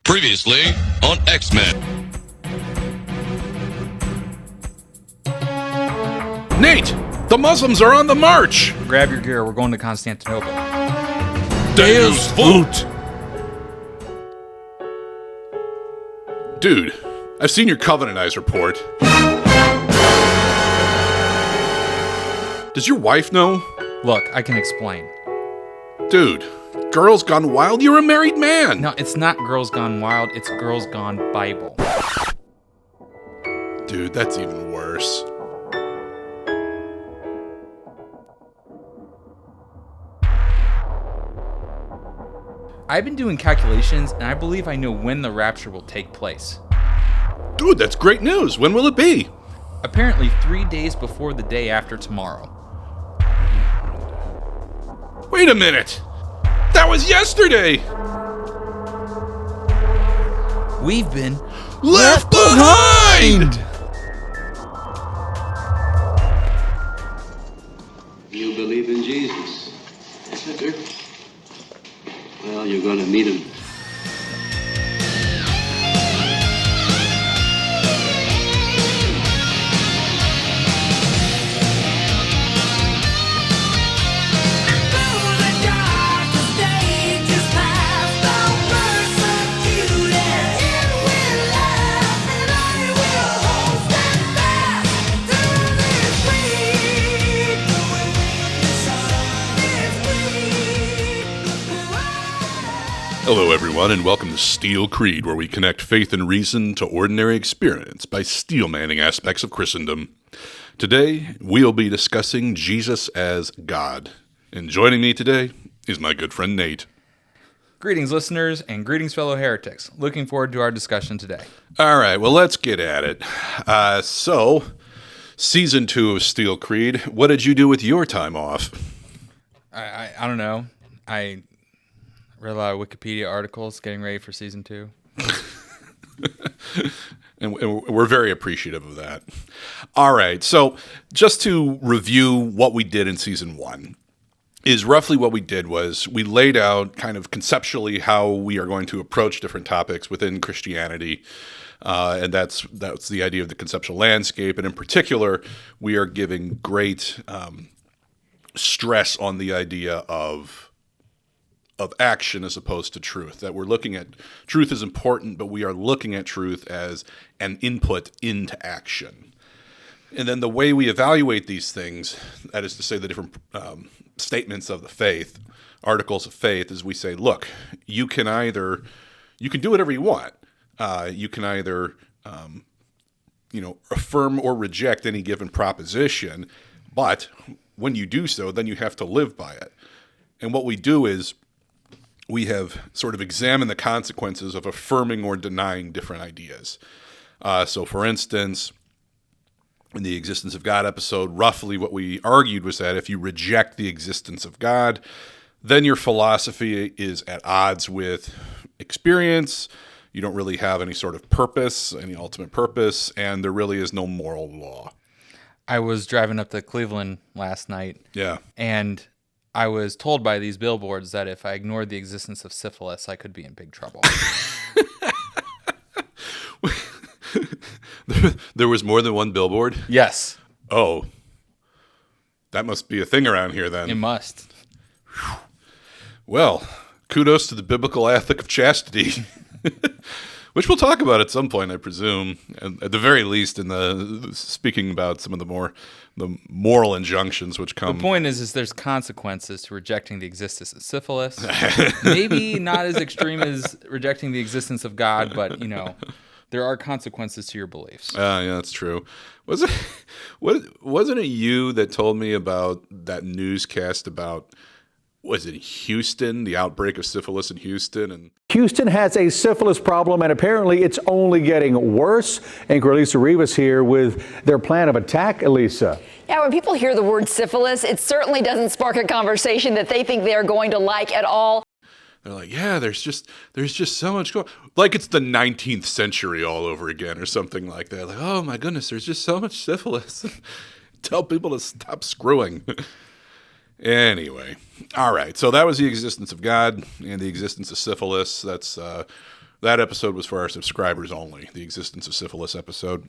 Previously on X-Men. Nate! The Muslims are on the march! Grab your gear, we're going to Constantinople. Deus Vult! Dude, I've seen your Covenant Eyes report. Does your wife know? Look, I can explain. Dude, Girls Gone Wild, you're a married man! No, it's not Girls Gone Wild, it's Girls Gone Bible. Dude, that's even worse. I've been doing calculations, and I believe I know when the rapture will take place. Dude, that's great news. When will it be? Apparently 3 days before the day after tomorrow. Wait a minute! That was yesterday! We've been left behind! You believe in Jesus? Yes, I do. Well, you're going to meet him. Hello, everyone, and welcome to Steel Creed, where we connect faith and reason to ordinary experience by steel-manning aspects of Christendom. Today, we'll be discussing Jesus as God. And joining me today is my good friend Nate. Greetings, listeners, and greetings, fellow heretics. Looking forward to our discussion today. All right, well, let's get at it. So, Season 2 of Steel Creed, what did you do with your time off? I don't know. I read a lot of Wikipedia articles getting ready for Season 2. And we're very appreciative of that. All right, so just to review what we did in Season 1, is roughly what we did was we laid out kind of conceptually how we are going to approach different topics within Christianity, and that's the idea of the conceptual landscape. And in particular, we are giving great stress on the idea of action as opposed to truth, that we're looking at truth is important, but we are looking at truth as an input into action. And then the way we evaluate these things, that is to say the different statements of the faith, articles of faith, is we say, look, you can do whatever you want. You can either affirm or reject any given proposition, but when you do so, then you have to live by it. And what we do is we have sort of examined the consequences of affirming or denying different ideas. So, for instance, in the Existence of God episode, roughly what we argued was that if you reject the existence of God, then your philosophy is at odds with experience. You don't really have any sort of purpose, any ultimate purpose, and there really is no moral law. I was driving up to Cleveland last night. Yeah. And I was told by these billboards that if I ignored the existence of syphilis, I could be in big trouble. There was more than one billboard? Yes. Oh. That must be a thing around here then. It must. Well, kudos to the biblical ethic of chastity, which we'll talk about at some point, I presume, and at the very least in the speaking about some of the moral injunctions which come. The point is there's consequences to rejecting the existence of syphilis. Maybe not as extreme as rejecting the existence of God, but there are consequences to your beliefs. Yeah, that's true. Wasn't it you that told me about that newscast about, was it Houston, the outbreak of syphilis in Houston? And Houston has a syphilis problem, and apparently it's only getting worse. Anchor Elisa Rivas here with their plan of attack. Elisa. Yeah, when people hear the word syphilis, it certainly doesn't spark a conversation that they think they're going to like at all. They're like, yeah, there's just so much going, like it's the 19th century all over again or something like that. Like, oh my goodness, there's just so much syphilis. Tell people to stop screwing. Anyway, all right. So that was the existence of God and the existence of syphilis. That's That episode was for our subscribers only, the existence of syphilis episode.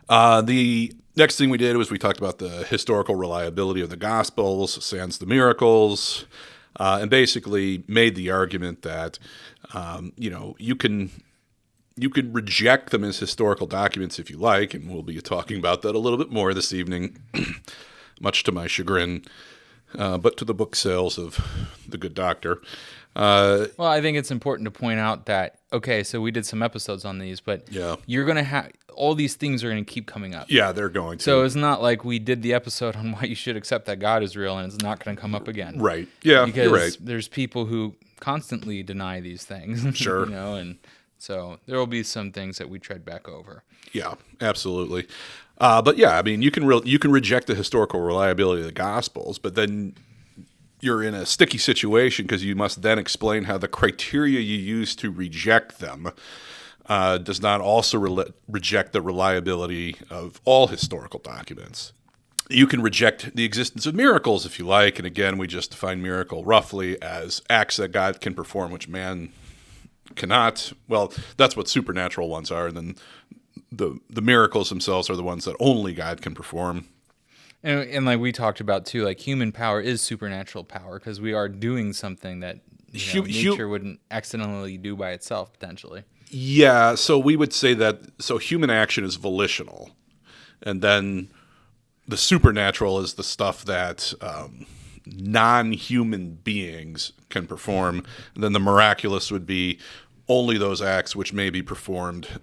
The next thing we did was we talked about the historical reliability of the Gospels, sans the miracles, and basically made the argument that, you can reject them as historical documents if you like, and we'll be talking about that a little bit more this evening, much to my chagrin, but to the book sales of The Good Doctor. Well, I think it's important to point out that, okay, so we did some episodes on these, but you're going to have, all these things are going to keep coming up. Yeah, they're going to. So it's not like we did the episode on why you should accept that God is real and it's not going to come up again. Right. Yeah, because you're right. There's people who constantly deny these things. Sure. And so there will be some things that we tread back over. Yeah, absolutely. But yeah, I mean, you can reject the historical reliability of the Gospels, but then you're in a sticky situation because you must then explain how the criteria you use to reject them does not also reject the reliability of all historical documents. You can reject the existence of miracles if you like, and again, we just define miracle roughly as acts that God can perform which man cannot. Well, that's what supernatural ones are, and then the miracles themselves are the ones that only God can perform. And like we talked about too, like human power is supernatural power because we are doing something that nature wouldn't accidentally do by itself potentially. Yeah, so we would say that human action is volitional, and then the supernatural is the stuff that non-human beings can perform, and then the miraculous would be only those acts which may be performed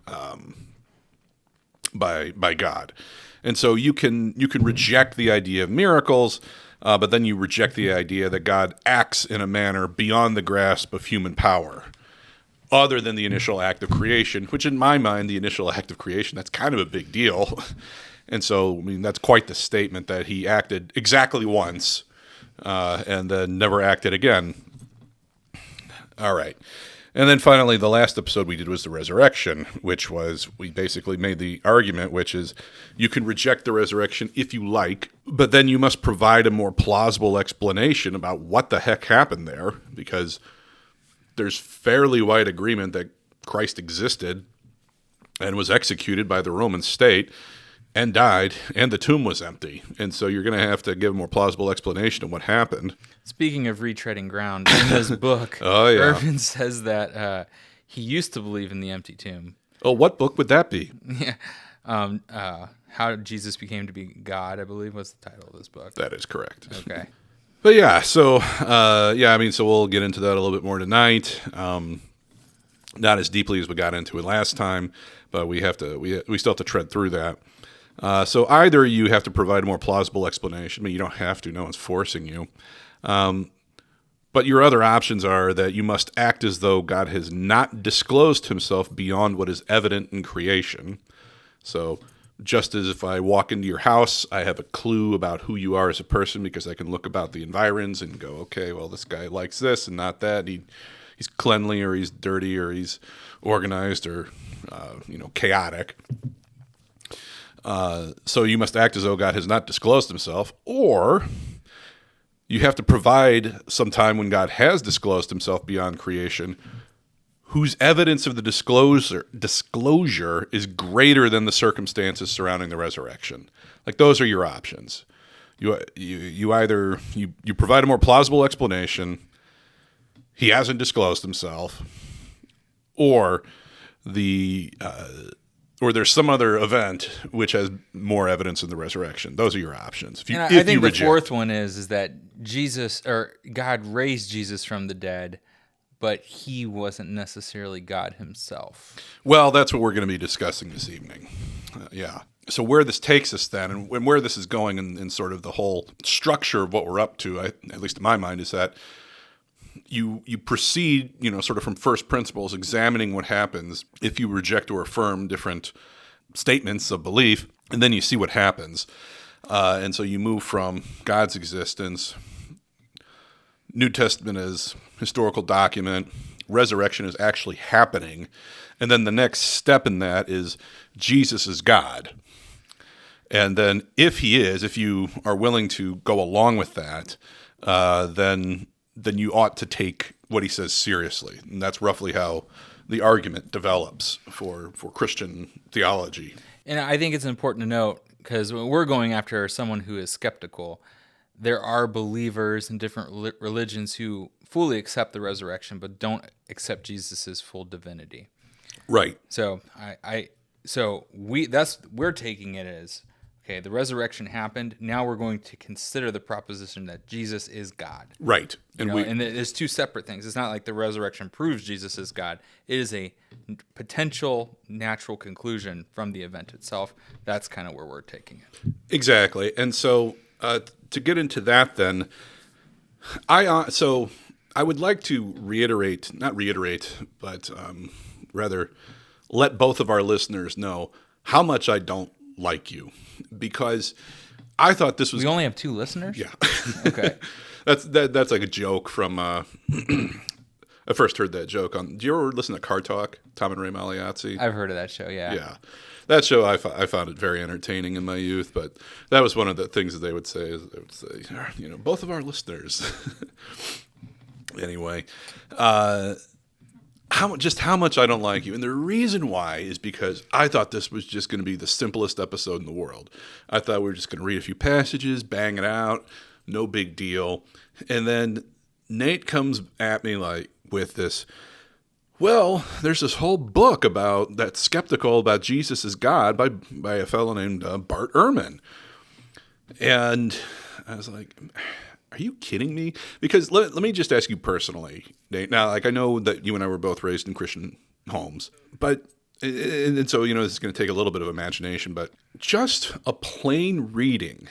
by God. And so you can reject the idea of miracles, but then you reject the idea that God acts in a manner beyond the grasp of human power, other than the initial act of creation, which in my mind, the initial act of creation, that's kind of a big deal. And so, I mean, that's quite the statement that he acted exactly once and then never acted again. All right. And then finally, the last episode we did was the resurrection, which was, we basically made the argument, which is you can reject the resurrection if you like, but then you must provide a more plausible explanation about what the heck happened there, because there's fairly wide agreement that Christ existed and was executed by the Roman state and died, and the tomb was empty. And so you're going to have to give a more plausible explanation of what happened. Speaking of retreading ground, in this book, Ehrman says that he used to believe in the empty tomb. Oh, what book would that be? How Jesus Became to Be God, I believe, was the title of this book. That is correct. Okay. But yeah, so we'll get into that a little bit more tonight. Not as deeply as we got into it last time, but we still have to tread through that. So either you have to provide a more plausible explanation, but you don't have to. No one's forcing you. But your other options are that you must act as though God has not disclosed himself beyond what is evident in creation. So just as if I walk into your house, I have a clue about who you are as a person because I can look about the environs and go, okay, well, this guy likes this and not that. He's cleanly or he's dirty or he's organized or chaotic. So you must act as though God has not disclosed himself, or you have to provide some time when God has disclosed himself beyond creation, whose evidence of the disclosure is greater than the circumstances surrounding the resurrection. Like, those are your options. You either provide a more plausible explanation, he hasn't disclosed himself, or there's some other event which has more evidence in the resurrection. Those are your options. I think the fourth one is that Jesus or God raised Jesus from the dead, but he wasn't necessarily God himself. Well, that's what we're going to be discussing this evening. So where this takes us then, and where this is going in sort of the whole structure of what we're up to, at least in my mind, is that you proceed, sort of from first principles, examining what happens if you reject or affirm different statements of belief, and then you see what happens. And so you move from God's existence, New Testament as historical document, resurrection is actually happening, and then the next step in that is Jesus is God. And then if you are willing to go along with that, then you ought to take what he says seriously. And that's roughly how the argument develops for Christian theology. And I think it's important to note, because when we're going after someone who is skeptical, there are believers in different religions who fully accept the resurrection but don't accept Jesus' full divinity. Right. So we're taking it as, okay, the resurrection happened. Now we're going to consider the proposition that Jesus is God. Right. And there's two separate things. It's not like the resurrection proves Jesus is God. It is a potential natural conclusion from the event itself. That's kind of where we're taking it. Exactly. And so to get into that then, I would like to rather let both of our listeners know how much I don't like you, because I thought this was... We only have 2 listeners? Yeah. Okay. That's like a joke from... I first heard that joke on... Do you ever listen to Car Talk? Tom and Ray Magliazzi? I've heard of that show, yeah. Yeah. That show, I found it very entertaining in my youth, but that was one of the things that they would say, both of our listeners. Anyway, how much I don't like you. And the reason why is because I thought this was just going to be the simplest episode in the world. I thought we were just going to read a few passages, bang it out, no big deal. And then Nate comes at me with this, well, there's this whole book that's skeptical about Jesus as God by a fellow named Bart Ehrman. And I was like, are you kidding me? Because let me just ask you personally, Nate. Now, I know that you and I were both raised in Christian homes, but and so this is going to take a little bit of imagination, but just a plain reading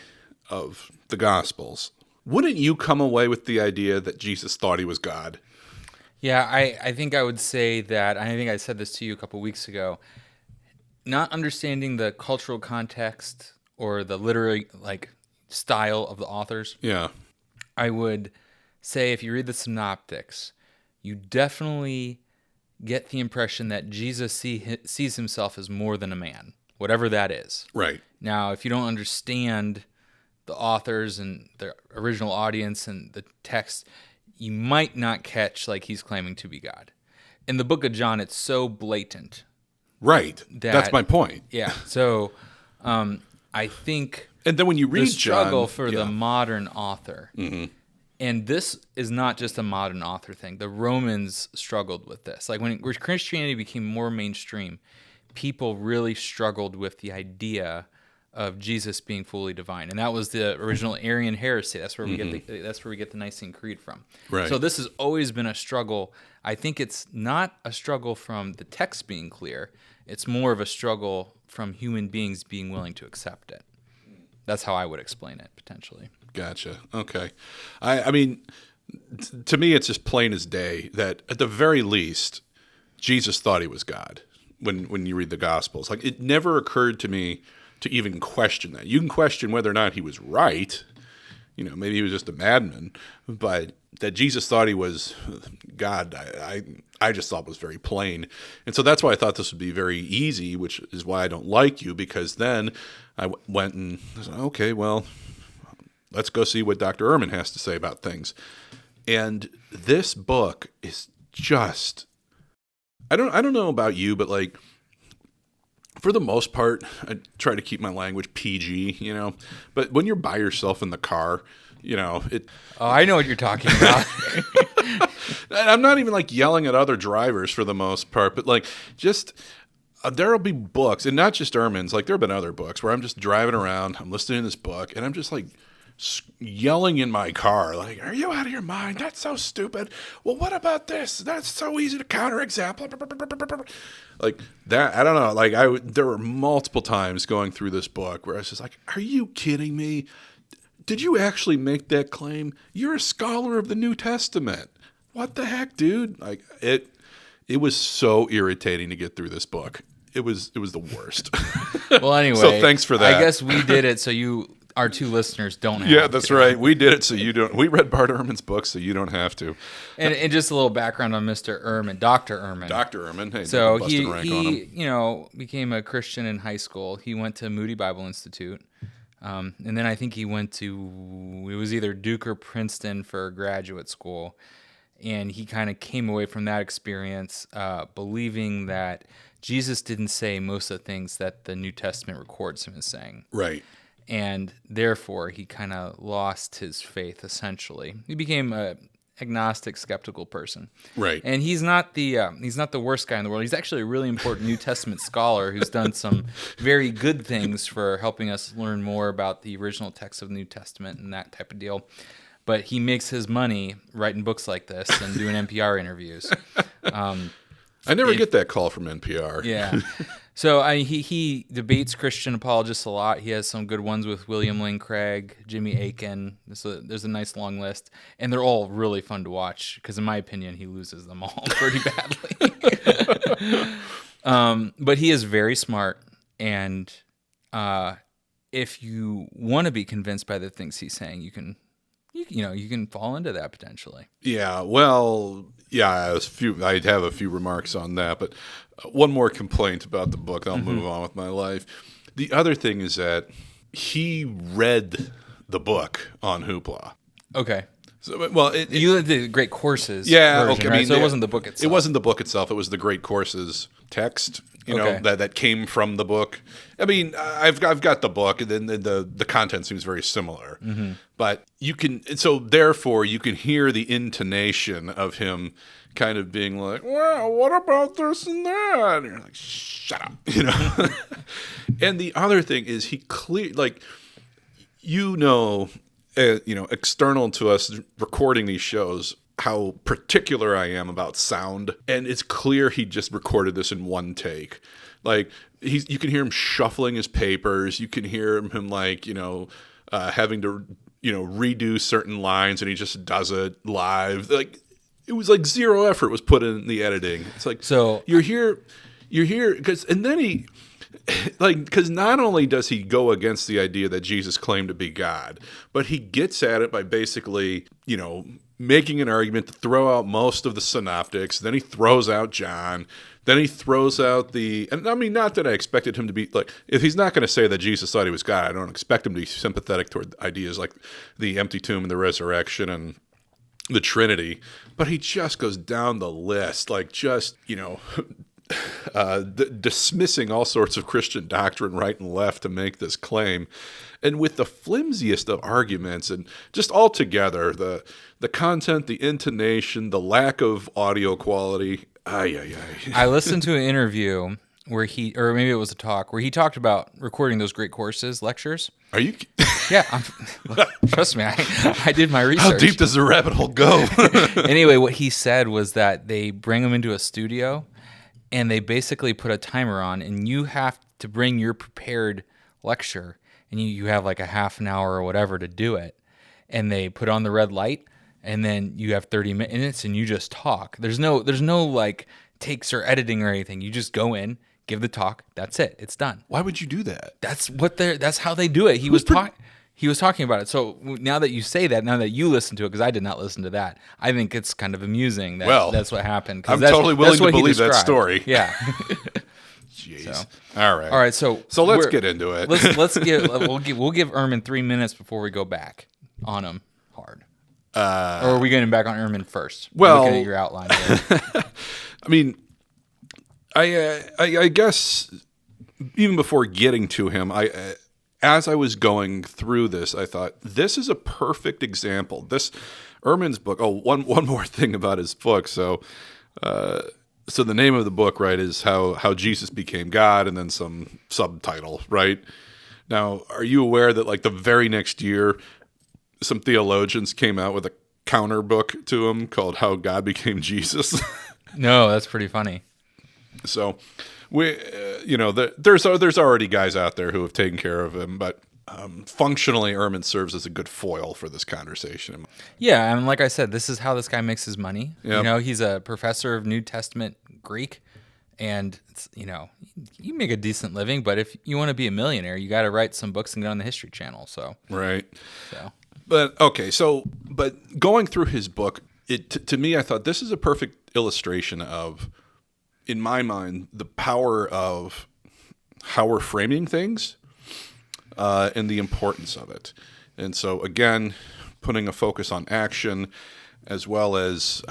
of the Gospels, wouldn't you come away with the idea that Jesus thought he was God? Yeah, I think I would say that, I think I said this to you a couple weeks ago, not understanding the cultural context or the literary style of the authors. Yeah. I would say if you read the synoptics, you definitely get the impression that Jesus sees himself as more than a man, whatever that is. Right. Now, if you don't understand the authors and the original audience and the text, you might not catch he's claiming to be God. In the book of John, it's so blatant. Right. That's my point. Yeah. So I think... And then when you read the struggle John, for the modern author, and this is not just a modern author thing. The Romans struggled with this. When Christianity became more mainstream, people really struggled with the idea of Jesus being fully divine, and that was the original Arian heresy. That's where we get the Nicene Creed from. Right. So this has always been a struggle. I think it's not a struggle from the text being clear. It's more of a struggle from human beings being willing to accept it. That's how I would explain it, potentially. Gotcha. Okay. I mean, to me, it's just plain as day that at the very least, Jesus thought he was God when you read the Gospels. It never occurred to me to even question that. You can question whether or not he was right. Maybe he was just a madman, but that Jesus thought he was God, I just thought was very plain. And so that's why I thought this would be very easy, which is why I don't like you, because then I went and I said, okay, well, let's go see what Dr. Ehrman has to say about things. And this book is just, I don't know about you, but for the most part, I try to keep my language PG, but when you're by yourself in the car, it... Oh, I know what you're talking about. I'm not even yelling at other drivers for the most part, but just... there'll be books, and not just Ehrman's, there have been other books where I'm just driving around, I'm listening to this book, and I'm just yelling in my car, are you out of your mind? That's so stupid. Well, what about this? That's so easy to counter-example. That, I don't know, there were multiple times going through this book where I was just are you kidding me? Did you actually make that claim? You're a scholar of the New Testament. What the heck, dude? It was so irritating to get through this book. It was the worst. Well, anyway. So thanks for that. I guess we did it so our 2 listeners don't have to. Yeah, that's right. We did it so you don't. We read Bart Ehrman's book so you don't have to. And just a little background on Mr. Ehrman, Dr. Ehrman. Dr. Ehrman. Hey, so busted rank on him. he became a Christian in high school. He went to Moody Bible Institute. And then I think he went to, it was either Duke or Princeton for graduate school. And he kind of came away from that experience believing that Jesus didn't say most of the things that the New Testament records him as saying. Right. And therefore, he kind of lost his faith, essentially. He became a agnostic, skeptical person. Right. And he's not the worst guy in the world. He's actually a really important New Testament scholar who's done some very good things for helping us learn more about the original text of the New Testament and that type of deal. But he makes his money writing books like this and doing NPR interviews. I never get that call from NPR. Yeah. So he debates Christian apologists a lot. He has some good ones with William Lane Craig, Jimmy Akin. There's a nice long list, and they're all really fun to watch because, in my opinion, he loses them all pretty badly. But he is very smart, and if you want to be convinced by the things he's saying, you can fall into that potentially. Yeah, well, yeah, I'd have a few remarks on that, but one more complaint about the book. I'll move on with my life. The other thing is that he read the book on Hoopla. Okay. So, well, you did great courses. Yeah, version, okay. Right? I mean, so it wasn't the book itself. It wasn't the book itself. It was the Great Courses text. That came from the book. I mean, I've got the book, and then the content seems very similar. Mm-hmm. But therefore you can hear the intonation of him kind of being like, "Well, what about this and that?" And you're like, "Shut up," And the other thing is he external to us recording these shows, how particular I am about sound, and it's clear he just recorded this in one take. Like you can hear him shuffling his papers. You can hear him having to redo certain lines, and he just does it live. Like it was like zero effort was put in the editing. It's like, so you're here because not only does he go against the idea that Jesus claimed to be God, but he gets at it by basically, making an argument to throw out most of the synoptics. Then he throws out John. Then he throws out and I mean, not that I expected him to be like, if he's not going to say that Jesus thought he was God, I don't expect him to be sympathetic toward ideas like the empty tomb and the resurrection and the Trinity. But he just goes down the list, like just, dismissing all sorts of Christian doctrine right and left to make this claim, and with the flimsiest of arguments, and just altogether the content, the intonation, the lack of audio quality. I listened to an interview where or maybe it was a talk where he talked about recording those Great Courses lectures. Are you? Yeah, trust me, I did my research. How deep does the rabbit hole go? Anyway, what he said was that they bring him into a studio, and they basically put a timer on, and you have to bring your prepared lecture, and you have like a half an hour or whatever to do it. And they put on the red light, and then you have 30 minutes, and you just talk. There's no like takes or editing or anything. You just go in, give the talk. That's it. It's done. Why would you do that? That's how they do it. He was talking about it. So now that you say that, now that you listen to it, because I did not listen to that, I think it's kind of amusing that that's what happened. I'm totally willing to believe that story. Yeah. Jeez. So. All right. So let's get into it. We'll give Ehrman 3 minutes before we go back on him hard. Or are we getting back on Ehrman first? Well, looking at your outline here. I mean, I guess even before getting to him, as I was going through this, I thought this is a perfect example. This Ehrman's book. Oh, one more thing about his book. So the name of the book, right, is how Jesus became God, and then some subtitle, right? Now, are you aware that like the very next year, some theologians came out with a counter book to him called How God Became Jesus? No, that's pretty funny. So there's already guys out there who have taken care of him, but functionally, Ehrman serves as a good foil for this conversation. Yeah, and like I said, this is how this guy makes his money. Yep. He's a professor of New Testament Greek, and you make a decent living. But if you want to be a millionaire, you got to write some books and get on the History Channel. So right. So, but okay, but going through his book, to me, I thought this is a perfect illustration of, in my mind, the power of how we're framing things and the importance of it. And so, again, putting a focus on action, as well as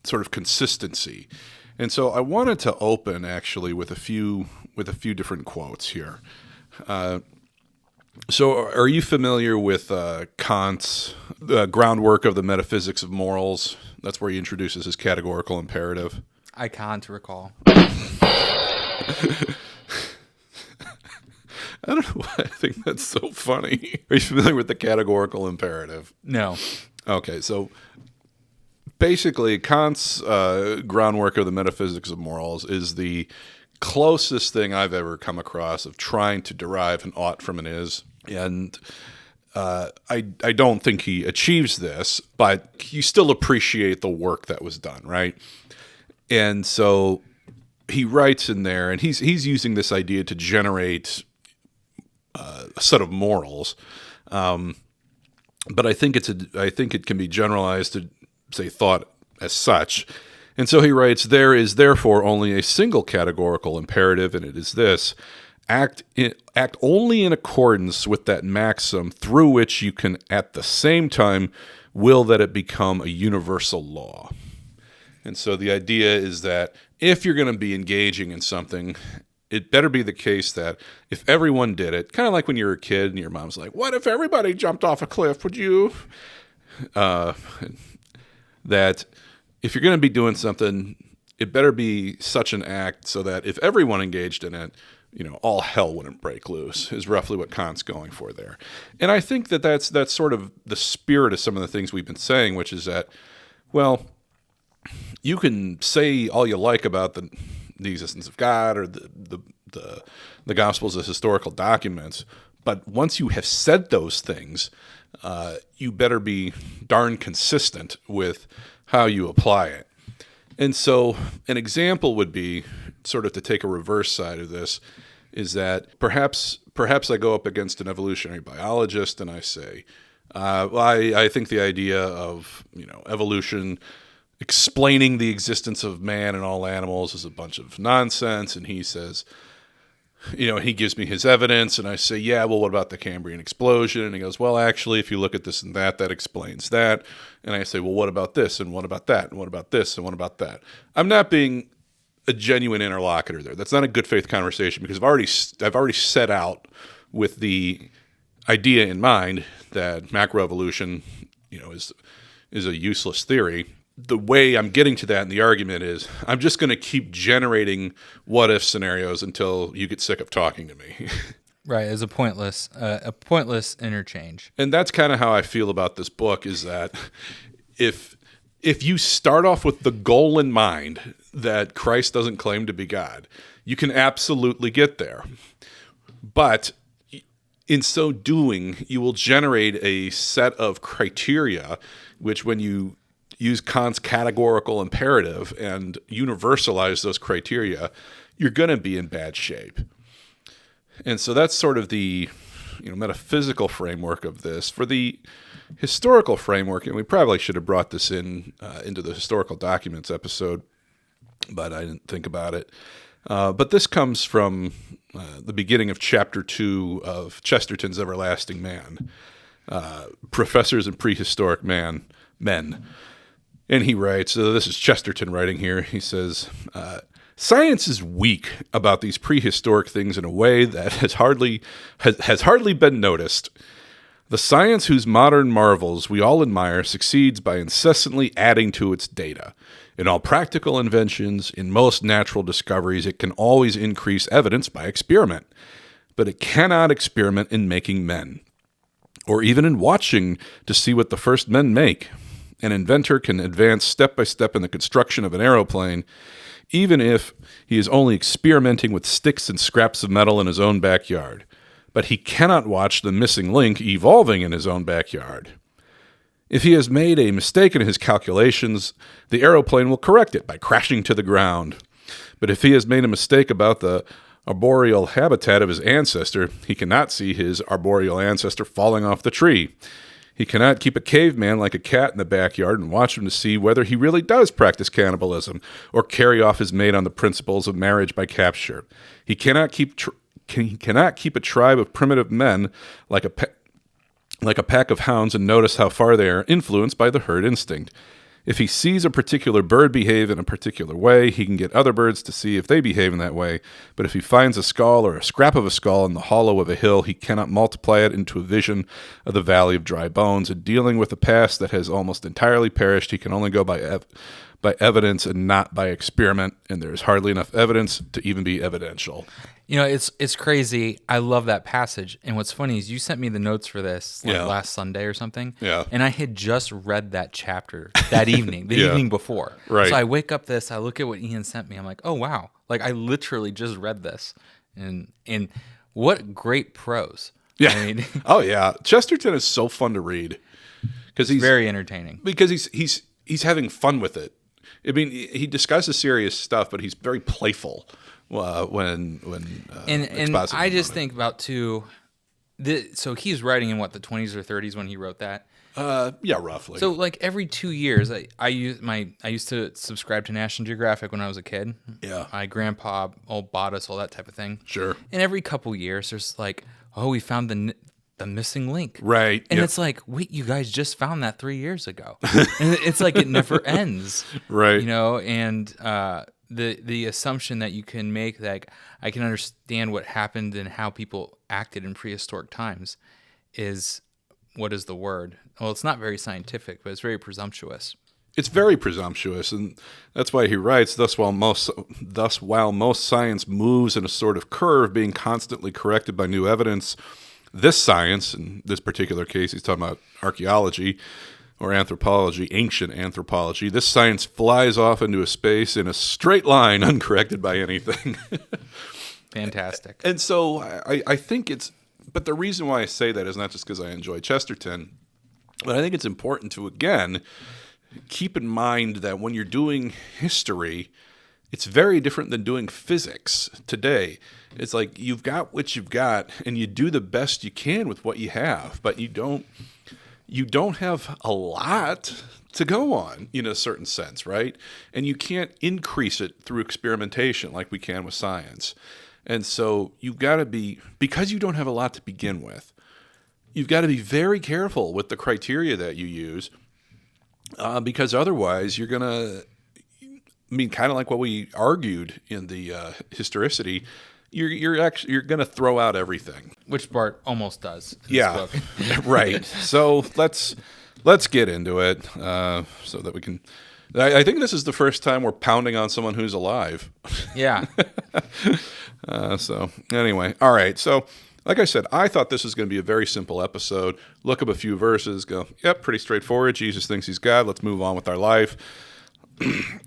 sort of consistency. And so I wanted to open actually with a few different quotes here. So are you familiar with Kant's groundwork of the metaphysics of morals? That's where he introduces his categorical imperative. I can't recall. I don't know why I think that's so funny. Are you familiar with the categorical imperative? No. Okay, so basically Kant's groundwork of the metaphysics of morals is the closest thing I've ever come across of trying to derive an ought from an is. And I don't think he achieves this, but you still appreciate the work that was done, right? And so he writes in there, and he's using this idea to generate a set of morals, but I think it can be generalized to say thought as such. And so he writes, there is therefore only a single categorical imperative, and it is this: act only in accordance with that maxim through which you can at the same time will that it become a universal law. And so the idea is that if you're going to be engaging in something, it better be the case that if everyone did it, kind of like when you were a kid and your mom's like, what if everybody jumped off a cliff, would you? That if you're going to be doing something, it better be such an act so that if everyone engaged in it, all hell wouldn't break loose, is roughly what Kant's going for there. And I think that that's sort of the spirit of some of the things we've been saying, which is that, well, you can say all you like about the existence of God or the Gospels as historical documents, but once you have said those things, you better be darn consistent with how you apply it. And so an example would be, sort of to take a reverse side of this, is that perhaps I go up against an evolutionary biologist and I say, I think the idea of evolution explaining the existence of man and all animals is a bunch of nonsense. And he says, he gives me his evidence, and I say, yeah, well, what about the Cambrian explosion? And he goes, well, actually, if you look at this and that explains that. And I say, well, what about this? And what about that? And what about this? And what about that? I'm not being a genuine interlocutor there. That's not a good faith conversation, because I've already set out with the idea in mind that macroevolution, is a useless theory. The way I'm getting to that in the argument is I'm just going to keep generating what-if scenarios until you get sick of talking to me. Right, as a pointless interchange. And that's kind of how I feel about this book, is that if you start off with the goal in mind that Christ doesn't claim to be God, you can absolutely get there. But in so doing, you will generate a set of criteria, which when you use Kant's categorical imperative and universalize those criteria, you're going to be in bad shape. And so that's sort of the metaphysical framework of this. For the historical framework, and we probably should have brought this into the historical documents episode, but I didn't think about it. But this comes from the beginning of chapter 2 of Chesterton's Everlasting Man, Professors in Prehistoric Men. And he writes, so this is Chesterton writing here, he says, science is weak about these prehistoric things in a way that has hardly been noticed. The science whose modern marvels we all admire succeeds by incessantly adding to its data. In all practical inventions, in most natural discoveries, it can always increase evidence by experiment. But it cannot experiment in making men, or even in watching to see what the first men make. An inventor can advance step by step in the construction of an aeroplane, even if he is only experimenting with sticks and scraps of metal in his own backyard. But he cannot watch the missing link evolving in his own backyard. If he has made a mistake in his calculations, the aeroplane will correct it by crashing to the ground. But if he has made a mistake about the arboreal habitat of his ancestor, he cannot see his arboreal ancestor falling off the tree. He cannot keep a caveman like a cat in the backyard and watch him to see whether he really does practice cannibalism or carry off his mate on the principles of marriage by capture. He cannot keep a tribe of primitive men like like a pack of hounds and notice how far they are influenced by the herd instinct. If he sees a particular bird behave in a particular way, he can get other birds to see if they behave in that way. But if he finds a skull or a scrap of a skull in the hollow of a hill, he cannot multiply it into a vision of the valley of dry bones. In dealing with a past that has almost entirely perished, he can only go by evidence and not by experiment, and there is hardly enough evidence to even be evidential. You know, it's crazy. I love that passage. And what's funny is you sent me the notes for this last Sunday or something. Yeah. And I had just read that chapter that evening, the Yeah. evening before. Right. So I wake up I look at what Ian sent me. I'm like, oh, wow. Like, I literally just read this. And what great prose. Yeah. I mean, Oh, yeah. Chesterton is so fun to read. Because he's very entertaining. Because he's having fun with it. I mean, he discusses serious stuff, but he's very playful when And I just think about too. So he's writing in what, the 20s or 30s when he wrote that. Yeah, roughly. So like every 2 years, I used to subscribe to National Geographic when I was a kid. Yeah. My grandpa bought us all that type of thing. Sure. And every couple years, there's like, oh, we found the missing link. Right. And Yep. it's like, wait, you guys just found that 3 years ago. And it's like it never ends. Right. You know, and the assumption that you can make, like, I can understand what happened and how people acted in prehistoric times is, what is the word? Well, it's not very scientific, but it's very presumptuous. It's very presumptuous, and that's why he writes, thus while most science moves in a sort of curve, being constantly corrected by new evidence, this science, in this particular case, he's talking about archaeology or anthropology, ancient anthropology, this science flies off into a space in a straight line, uncorrected by anything. Fantastic. And so I think but the reason why I say that is not just because I enjoy Chesterton, but I think it's important to, again, keep in mind that when you're doing history, it's very different than doing physics today. It's like you've got what you've got, and you do the best you can with what you have, but you don't have a lot to go on in a certain sense, right? And you can't increase it through experimentation like we can with science. And so you've got to be, because you don't have a lot to begin with, you've got to be very careful with the criteria that you use, because otherwise you're going to, I mean, kind of like what we argued in the historicity, you're going to throw out everything. Which Bart almost does in Yeah, this book. right. So let's get into it so that we can. I think this is the first time we're pounding on someone who's alive. Yeah. So anyway, all right. So like I said, I thought this was going to be a very simple episode. Look up a few verses, go, yep, pretty straightforward. Jesus thinks he's God. Let's move on with our life.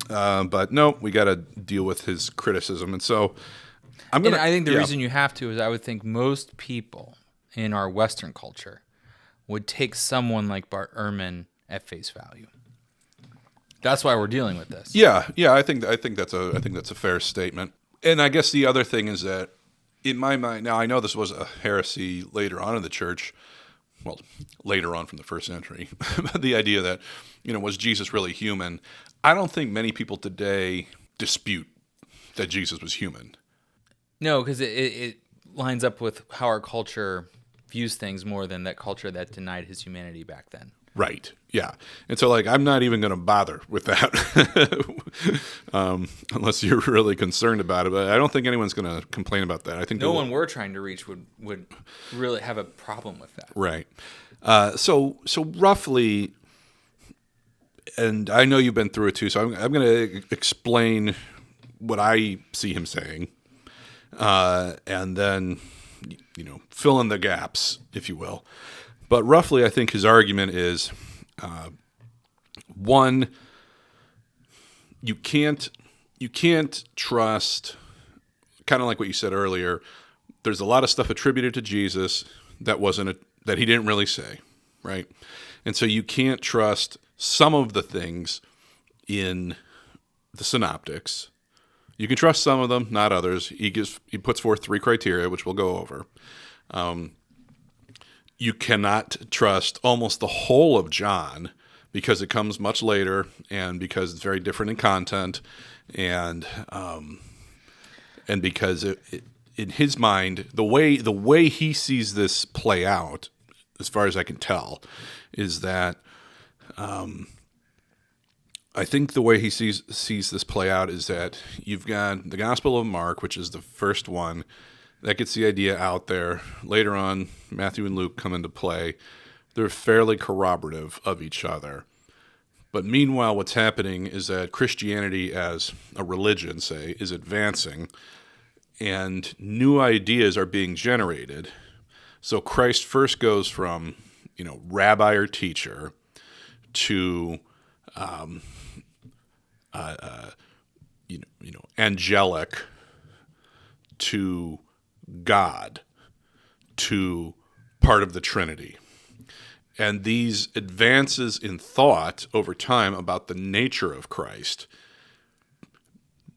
But no, we got to deal with his criticism. And so I think the reason you have to is I would think most people in our Western culture would take someone like Bart Ehrman at face value. That's why we're dealing with this. Yeah. I think that's a fair statement. And I guess the other thing is that in my mind, now I know this was a heresy later on in the church, well, later on from the first century, but the idea that, was Jesus really human? I don't think many people today dispute that Jesus was human. No, because it lines up with how our culture views things more than that culture that denied his humanity back then. Right. Yeah. And so, I'm not even going to bother with that unless you're really concerned about it. But I don't think anyone's going to complain about that. I think no one we're trying to reach would really have a problem with that. Right. So roughly, and I know you've been through it too, so I'm going to explain what I see him saying, and then, fill in the gaps, if you will. But roughly, I think his argument is, one, you can't trust, kind of like what you said earlier. There's a lot of stuff attributed to Jesus that he didn't really say, right? And so you can't trust some of the things in the synoptics. You can trust some of them, not others. He puts forth 3 criteria, which we'll go over. You cannot trust almost the whole of John because it comes much later and because it's very different in content and because in his mind, the way he sees this play out as far as I can tell, is that I think the way he sees this play out is that you've got the Gospel of Mark, which is the first one that gets the idea out there. Later on, Matthew and Luke come into play. They're fairly corroborative of each other. But meanwhile, what's happening is that Christianity as a religion, say, is advancing, and new ideas are being generated. So Christ first goes from, rabbi or teacher to, angelic to God to part of the Trinity. And these advances in thought over time about the nature of Christ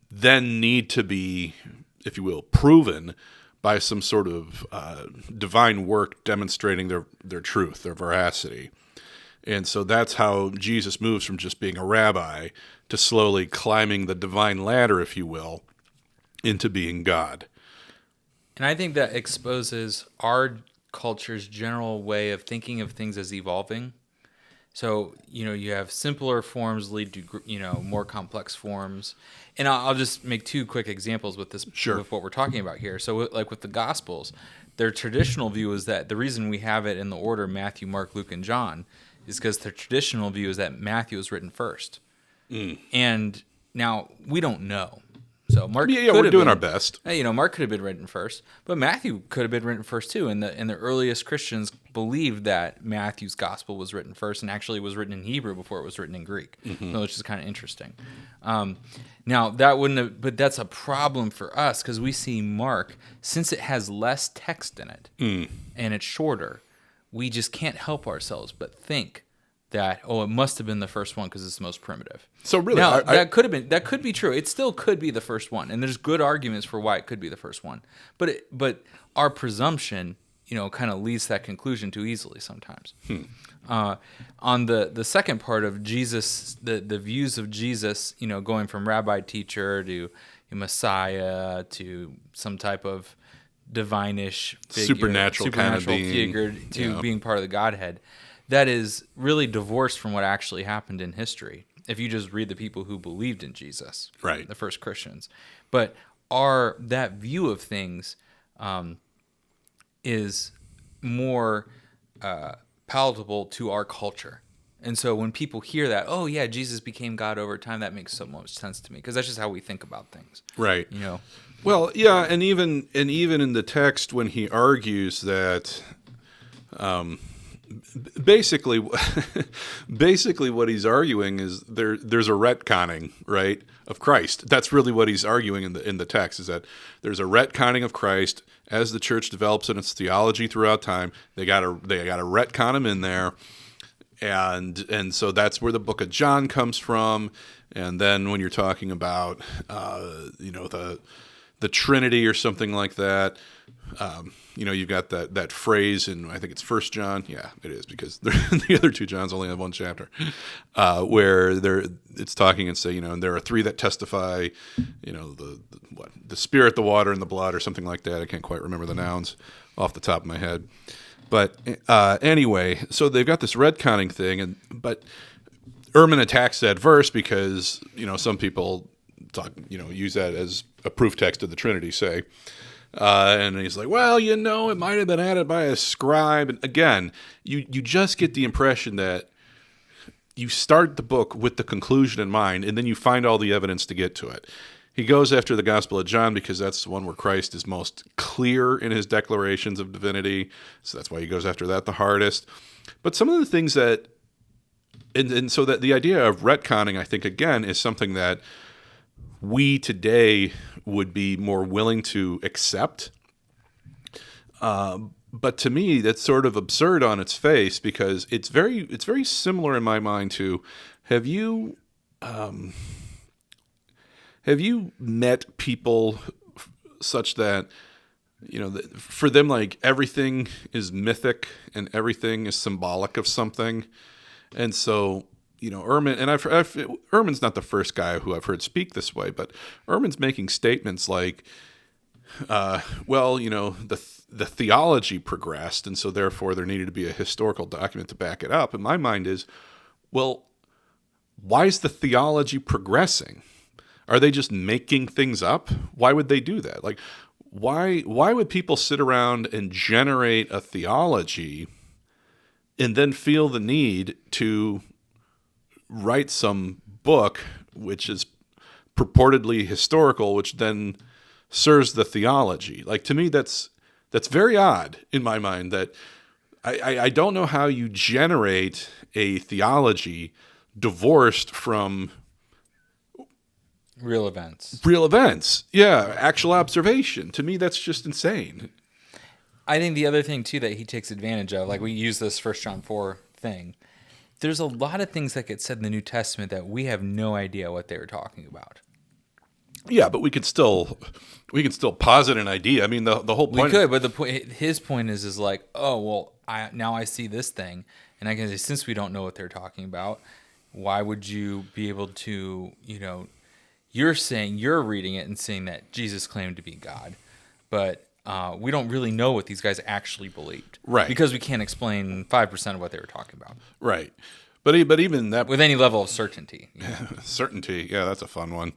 then need to be, if you will, proven by some sort of divine work demonstrating their truth, their veracity. And so that's how Jesus moves from just being a rabbi to slowly climbing the divine ladder, if you will, into being God. And I think that exposes our culture's general way of thinking of things as evolving. So, you have simpler forms lead to, more complex forms. And I'll just make two quick examples with this, Sure, with what we're talking about here. So, like with the Gospels, their traditional view is that the reason we have it in the order Matthew, Mark, Luke, and John is because their traditional view is that Matthew was written first. And now we don't know. So Mark, we're doing our best. Mark could have been written first, but Matthew could have been written first too. And the earliest Christians believed that Matthew's gospel was written first, and actually was written in Hebrew before it was written in Greek, which is kind of interesting. Now that wouldn't have, but that's a problem for us because we see Mark, since it has less text in it and it's shorter, we just can't help ourselves but think that it must have been the first one because it's the most primitive. So really, now, that could be true. It still could be the first one, and there's good arguments for why it could be the first one. But our presumption, kind of leads to that conclusion too easily sometimes. On the second part of Jesus, the views of Jesus, going from rabbi teacher to Messiah to some type of divine-ish figure, supernatural kind of being, figure to being part of the Godhead. That is really divorced from what actually happened in history. If you just read the people who believed in Jesus, right, the first Christians, but that view of things is more palatable to our culture. And so when people hear that, oh yeah, Jesus became God over time, that makes so much sense to me because that's just how we think about things, right? Well, yeah, and even in the text when he argues that. Basically what he's arguing is there's a retconning, right, of Christ. That's really what he's arguing in the text, is that there's a retconning of Christ as the church develops in its theology throughout time. They got to retcon him in there, and so that's where the book of John comes from. And then when you're talking about the Trinity or something like that. You've got that phrase in, I think it's 1 John. Yeah, it is, because the other two Johns only have one chapter, where it's talking and say, and there are three that testify, the spirit, the water, and the blood, or something like that. I can't quite remember the nouns off the top of my head. But anyway, so they've got this retconning thing, but Ehrman attacks that verse because, some people use that as a proof text of the Trinity, say. And he's like, well, it might have been added by a scribe. And again, you just get the impression that you start the book with the conclusion in mind, and then you find all the evidence to get to it. He goes after the Gospel of John because that's the one where Christ is most clear in his declarations of divinity. So that's why he goes after that the hardest. But some of the things that, and so that the idea of retconning, I think, again, is something that we today would be more willing to accept. But to me, that's sort of absurd on its face, because it's very similar in my mind to, have you met people such that, for them, like, everything is mythic and everything is symbolic of something? And so, Ehrman, and Ehrman's not the first guy who I've heard speak this way, but Ehrman's making statements like, well, the theology progressed, and so therefore there needed to be a historical document to back it up. And my mind is, well, why is the theology progressing? Are they just making things up? Why would they do that? Like, why would people sit around and generate a theology and then feel the need to write some book which is purportedly historical, which then serves the theology? Like, to me, that's very odd in my mind. That I don't know how you generate a theology divorced from Real events. real events. Yeah, actual observation. To me, that's just insane. I think the other thing, too, that he takes advantage of, like we use this 1 John 4 thing, there's a lot of things that get said in the New Testament that we have no idea what they were talking about. Yeah, but we can still posit an idea. I mean, the whole point. We could, but his point is like, oh, well, now I see this thing, and I can say, since we don't know what they're talking about, why would you be able to, you're reading it and saying that Jesus claimed to be God, but we don't really know what these guys actually believed. Right. Because we can't explain 5% of what they were talking about. Right. But even that... with any level of certainty. Certainty, yeah, that's a fun one.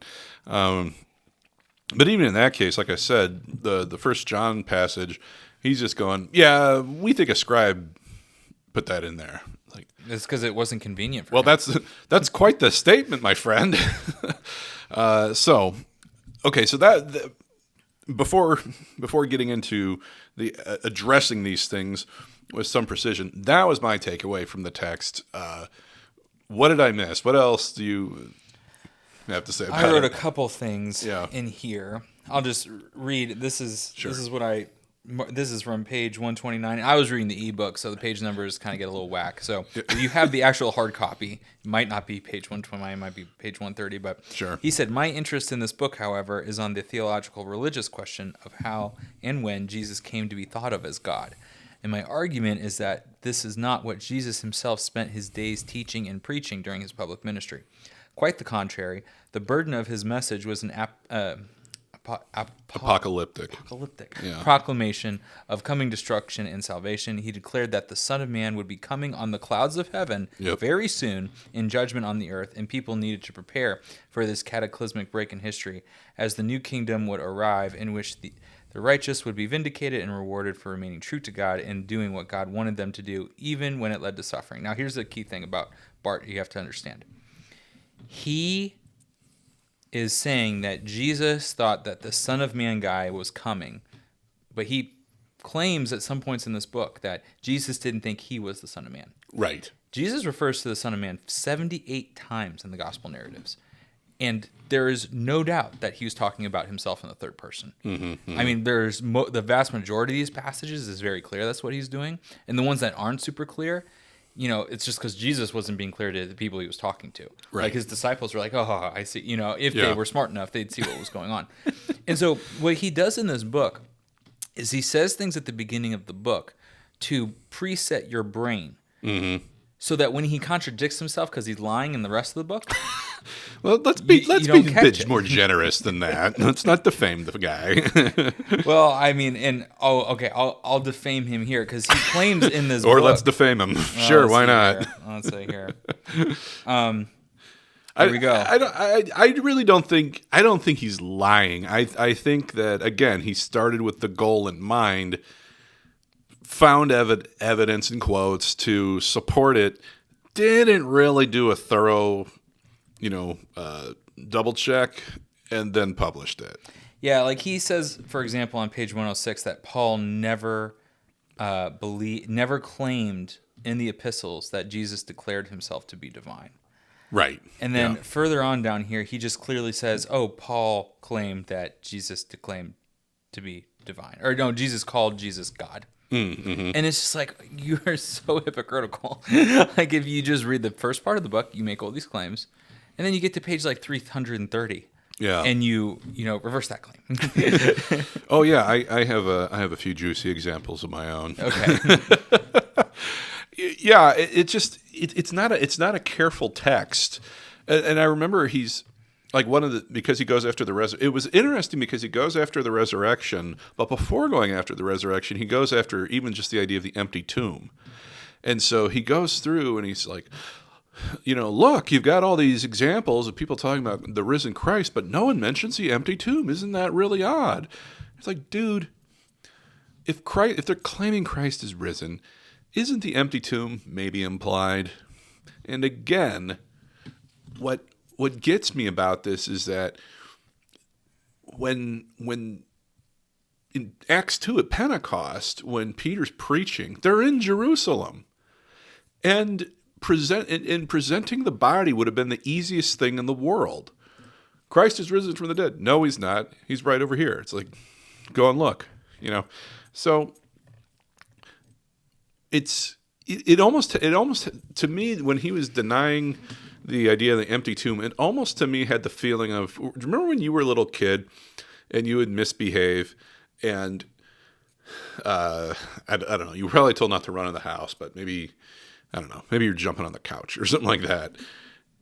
But even in that case, like I said, the 1 John passage, he's just going, yeah, we think a scribe put that in there. Like, it's because it wasn't convenient for him. That's quite the statement, my friend. So that before getting into the addressing these things with some precision, that was my takeaway from the text. What did I miss? What else do you have to say about it? I wrote a couple things Yeah. in here. I'll just read. This is from page 129. I was reading the ebook, so the page numbers kind of get a little whack. So if you have the actual hard copy, it might not be page 129, it might be page 130. But Sure. He said, my interest in this book, however, is on the theological religious question of how and when Jesus came to be thought of as God. And my argument is that this is not what Jesus himself spent his days teaching and preaching during his public ministry. Quite the contrary, the burden of his message was an Apocalyptic. Yeah. proclamation of coming destruction and salvation. He declared that the Son of Man would be coming on the clouds of heaven very soon in judgment on the earth, and people needed to prepare for this cataclysmic break in history as the new kingdom would arrive, in which the righteous would be vindicated and rewarded for remaining true to God and doing what God wanted them to do, even when it led to suffering. Now, here's the key thing about Bart you have to understand. He is saying that Jesus thought that the Son of Man guy was coming, but he claims at some points in this book that Jesus didn't think he was the Son of Man. Right. Jesus refers to the Son of Man 78 times in the gospel narratives, and there is no doubt that he was talking about himself in the third person. Mm-hmm. I mean, there's the vast majority of these passages is very clear that's what he's doing, and the ones that aren't super clear, it's just because Jesus wasn't being clear to the people he was talking to. Right. Like his disciples were like, oh, I see. If they were smart enough, they'd see what was going on. And so what he does in this book is he says things at the beginning of the book to preset your brain. Mm-hmm. So that when he contradicts himself because he's lying in the rest of the book, well, let's be a bit more generous than that. Let's not defame the guy. Well, I mean, I'll defame him here because he claims in this or book. let's defame him. Sure, why not? Let's see here. Here we go. I really don't think he's lying. I think that, again, he started with the goal in mind, found evidence and quotes to support it, didn't really do a thorough, double check, and then published it. Yeah, like he says, for example, on page 106, that Paul never claimed in the epistles that Jesus declared himself to be divine. Right. And then further on down here, he just clearly says, Paul claimed that Jesus declaimed to be divine. Or no, Jesus called Jesus God. Mm-hmm. And it's just like, you are so hypocritical. Like, if you just read the first part of the book, you make all these claims, and then you get to page like 330. Yeah. And you reverse that claim. Oh yeah, I have a few juicy examples of my own. Okay. Yeah, it's not a careful text, and I remember he's like because he goes after the resurrection. It was interesting because he goes after the resurrection, but before going after the resurrection, he goes after even just the idea of the empty tomb. And so he goes through and he's like, look, you've got all these examples of people talking about the risen Christ, but no one mentions the empty tomb. Isn't that really odd? It's like, dude, if they're claiming Christ is risen, isn't the empty tomb maybe implied? And again, what gets me about this is that when in Acts 2 at Pentecost, when Peter's preaching, they're in Jerusalem. And presenting the body would have been the easiest thing in the world. Christ is risen from the dead. No, he's not. He's right over here. It's like, go and look, So it almost to me, when he was denying the idea of the empty tomb, it almost to me had the feeling of, remember when you were a little kid and you would misbehave and I don't know, you were probably told not to run in the house, but maybe, I don't know, maybe you're jumping on the couch or something like that.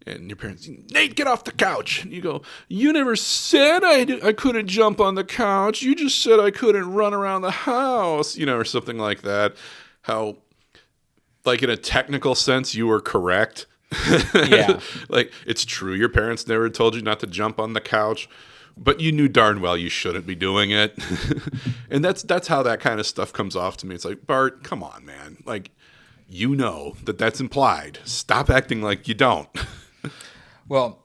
And your parents, Nate, get off the couch. And you go, you never said I couldn't jump on the couch. You just said I couldn't run around the house, or something like that. How, like in a technical sense, you were correct. Yeah. Like, it's true. Your parents never told you not to jump on the couch, but you knew darn well you shouldn't be doing it. And that's how that kind of stuff comes off to me. It's like, Bart, come on, man. Like, that's implied. Stop acting like you don't. Well,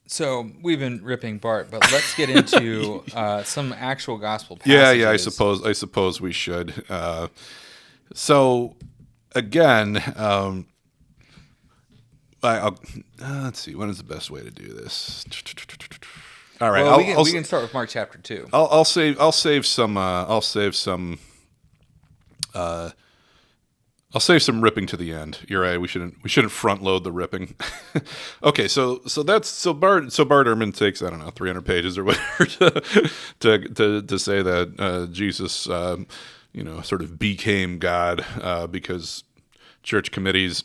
so we've been ripping Bart, but let's get into some actual gospel passages. Yeah. I suppose we should. So again, let's see. When is the best way to do this? All right. Well, we can start with Mark chapter 2. I'll save some ripping to the end. You're right. We shouldn't front load the ripping. Okay, so Bart Ehrman takes, I don't know, 300 pages or whatever to say that Jesus sort of became God because church committees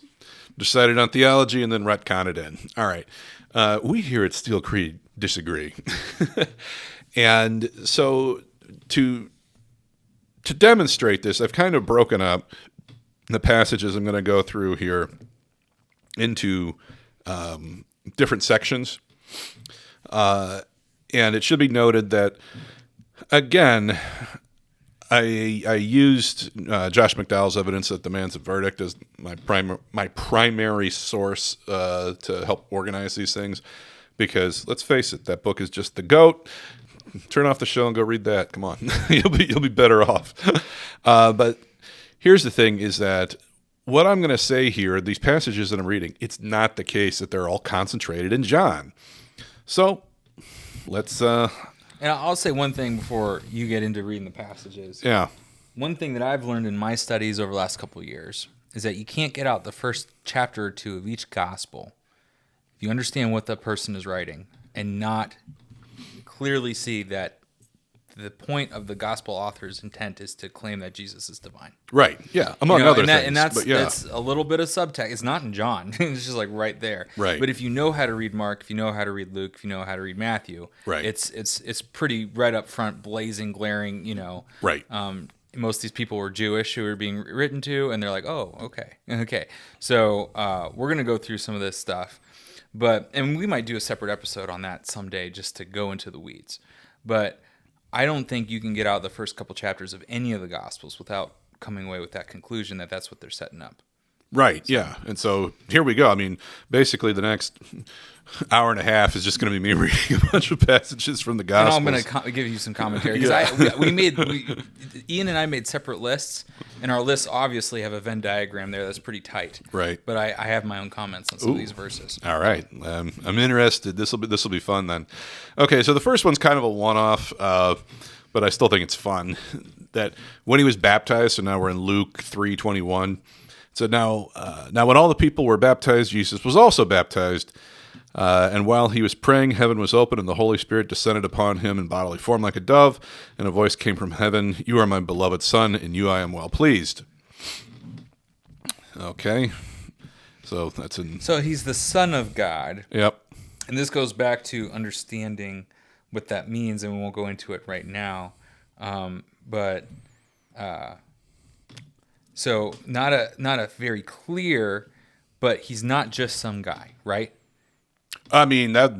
decided on theology and then retconned it in. All right. We here at Steel Creed disagree. And so to demonstrate this, I've kind of broken up the passages I'm going to go through here into different sections. And it should be noted that, again, I used Josh McDowell's evidence that demands a verdict as my primary source to help organize these things, because let's face it, that book is just the GOAT. Turn off the show and go read that. Come on, you'll be better off. But here's the thing: is that what I'm going to say here, these passages that I'm reading, it's not the case that they're all concentrated in John. So let's. And I'll say one thing before you get into reading the passages. Yeah. One thing that I've learned in my studies over the last couple of years is that you can't get out the first chapter or two of each gospel if you understand what the person is writing and not clearly see that the point of the gospel author's intent is to claim that Jesus is divine. Right. Yeah. Among other things. And that's, but yeah. that's a little bit of subtext. It's not in John. It's just like right there. Right. But if you know how to read Mark, if you know how to read Luke, if you know how to read Matthew, right. It's pretty right up front, blazing, glaring. Right. Most of these people were Jewish who were being written to, and they're like, oh, okay. So we're gonna go through some of this stuff, and we might do a separate episode on that someday, just to go into the weeds, but. I don't think you can get out the first couple chapters of any of the Gospels without coming away with that conclusion that that's what they're setting up. Right, yeah. And so here we go. I mean, basically the next hour and a half is just going to be me reading a bunch of passages from the Gospels. And I'm going to give you some commentary. Because Ian and I made separate lists, and our lists obviously have a Venn diagram there that's pretty tight. Right. But I have my own comments on some of these verses. All right. I'm interested. This will be fun then. Okay, so the first one's kind of a one-off, but I still think it's fun. That when he was baptized, so now we're in Luke 3:21. So now when all the people were baptized, Jesus was also baptized. And while he was praying, heaven was open, and the Holy Spirit descended upon him in bodily form like a dove. And a voice came from heaven, "You are my beloved Son, in you I am well pleased." Okay. So that's in... So he's the Son of God. Yep. And this goes back to understanding what that means, and we won't go into it right now. So not a very clear, but he's not just some guy, right? I mean, that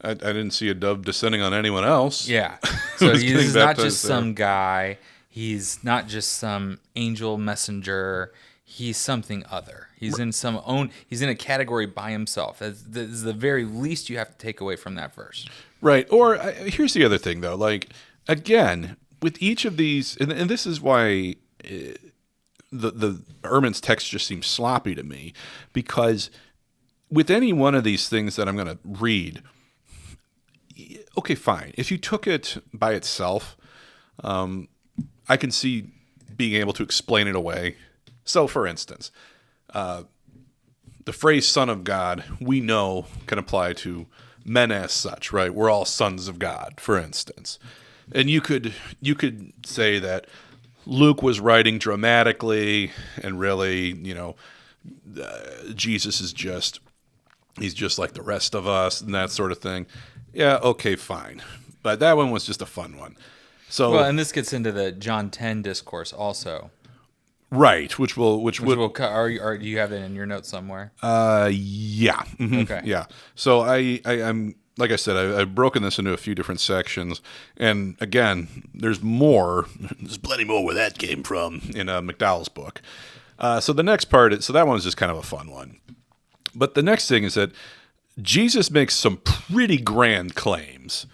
I didn't see a dove descending on anyone else. Yeah. So was getting he's not baptized just there. some guy. He's not just some angel messenger. He's something other. He's in a category by himself. That's the very least you have to take away from that verse. Right. Or here's the other thing, though. Like, again, with each of these, and this is why the Ehrman's text just seems sloppy to me, because with any one of these things that I'm going to read, okay, fine. If you took it by itself, I can see being able to explain it away. So, for instance, the phrase "son of God" we know can apply to men as such, right? We're all sons of God, for instance. And you could say that Luke was writing dramatically, and really, Jesus is he's just like the rest of us, and that sort of thing. Yeah, okay, fine. But that one was just a fun one. So, Well, and this gets into the John 10 discourse also. right, which do you have it in your notes somewhere? yeah. Mhm. Okay. Yeah. So I'm like I said, I've broken this into a few different sections, and again, there's more. There's plenty more where that came from in McDowell's book. So the next part, so that one's just kind of a fun one. But the next thing is that Jesus makes some pretty grand claims.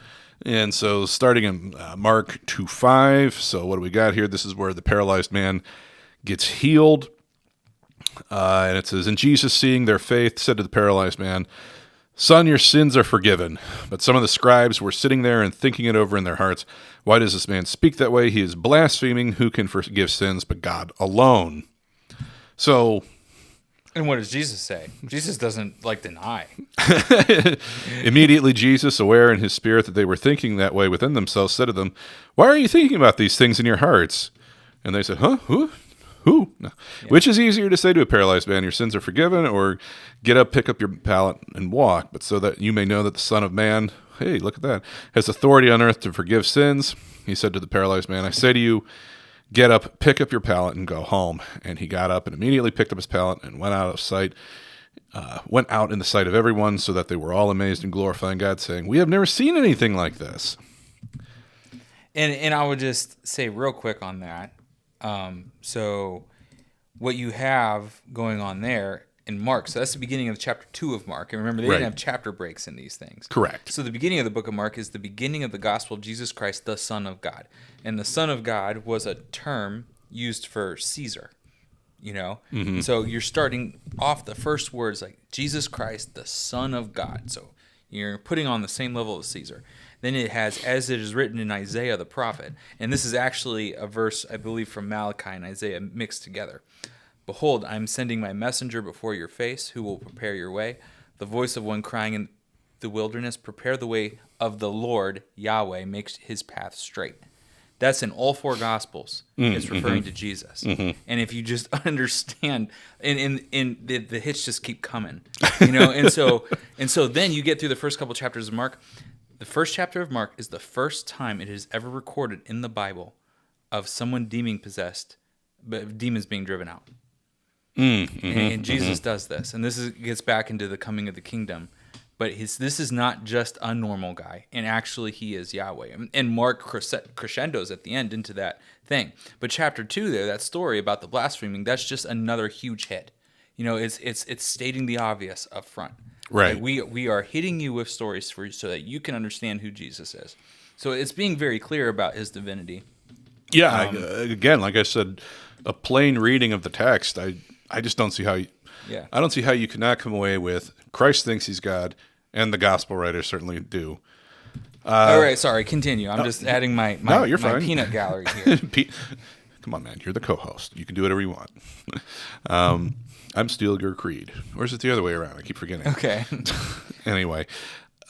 And so starting in Mark 2:5, so what do we got here? This is where the paralyzed man gets healed. And it says, "And Jesus, seeing their faith, said to the paralyzed man, 'Son, your sins are forgiven.' But some of the scribes were sitting there and thinking it over in their hearts. 'Why does this man speak that way? He is blaspheming. Who can forgive sins but God alone?'" So, And what does Jesus say? Jesus doesn't deny. immediately Jesus, aware in his spirit that they were thinking that way within themselves, said to them, "Why are you thinking about these things in your hearts?" And they said, "Huh? Who? No. Yeah. Which is easier to say to a paralyzed man, 'Your sins are forgiven,' or 'Get up, pick up your pallet, and walk'? But so that you may know that the Son of Man," hey, look at that, "has authority on earth to forgive sins," he said to the paralyzed man, "I say to you, get up, pick up your pallet, and go home." And he got up and immediately picked up his pallet and went out in the sight of everyone, so that they were all amazed and glorifying God, saying, "We have never seen anything like this." And I would just say real quick on that. So what you have going on there in Mark, so that's the beginning of chapter 2 of Mark. And remember, they didn't have chapter breaks in these things. Correct. So the beginning of the book of Mark is the beginning of the gospel of Jesus Christ, the Son of God. And the Son of God was a term used for Caesar, Mm-hmm. So you're starting off the first words like Jesus Christ, the Son of God. So you're putting on the same level as Caesar. Then it has, "as it is written in Isaiah the prophet." And this is actually a verse, I believe, from Malachi and Isaiah mixed together. "Behold, I am sending my messenger before your face, who will prepare your way. The voice of one crying in the wilderness, prepare the way of the Lord, Yahweh, makes his path straight." That's in all four Gospels. It's referring to Jesus. Mm-hmm. And if you just understand, and the hits just keep coming, And so then you get through the first couple chapters of Mark. The first chapter of Mark is the first time it is ever recorded in the Bible of someone demons being driven out. And Jesus does this. And gets back into the coming of the kingdom. But this is not just a normal guy. And actually, he is Yahweh. And Mark crescendos at the end into that thing. But chapter 2 there, that story about the blaspheming, that's just another huge hit. It's stating the obvious up front. Right. Like we are hitting you with stories so that you can understand who Jesus is. So it's being very clear about his divinity. Yeah. Again, like I said, a plain reading of the text, I just don't see how I don't see how you cannot come away with Christ thinks he's God, and the gospel writers certainly do. All right, sorry, continue. I'm just adding my you're fine. peanut gallery here. Come on, man. You're the co-host. You can do whatever you want. I'm stealing your creed. Or is it the other way around? I keep forgetting. Okay. Anyway.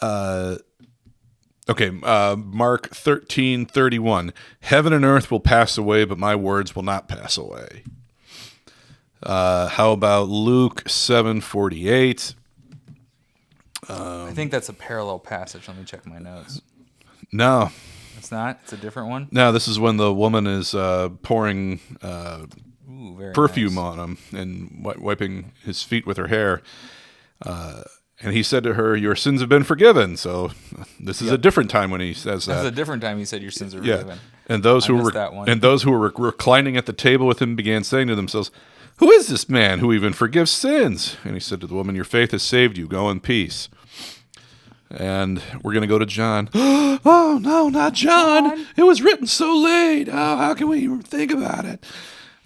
Mark 13:31. "Heaven and earth will pass away, but my words will not pass away." How about Luke 7:48? I think that's a parallel passage. Let me check my notes. No. It's not? It's a different one? No, this is when the woman is pouring Ooh, very perfume nice. on him and wiping his feet with her hair. And he said to her, "Your sins have been forgiven." So this is a different time when he says that. That's a different time he said your sins are Yeah. forgiven. And those who I were missed that one. reclining at the table with him began saying to themselves, "Who is this man who even forgives sins?" And he said to the woman, "Your faith has saved you. Go in peace." And we're going to go to John. Oh, no, not John. It was written so late. Oh, how can we even think about it?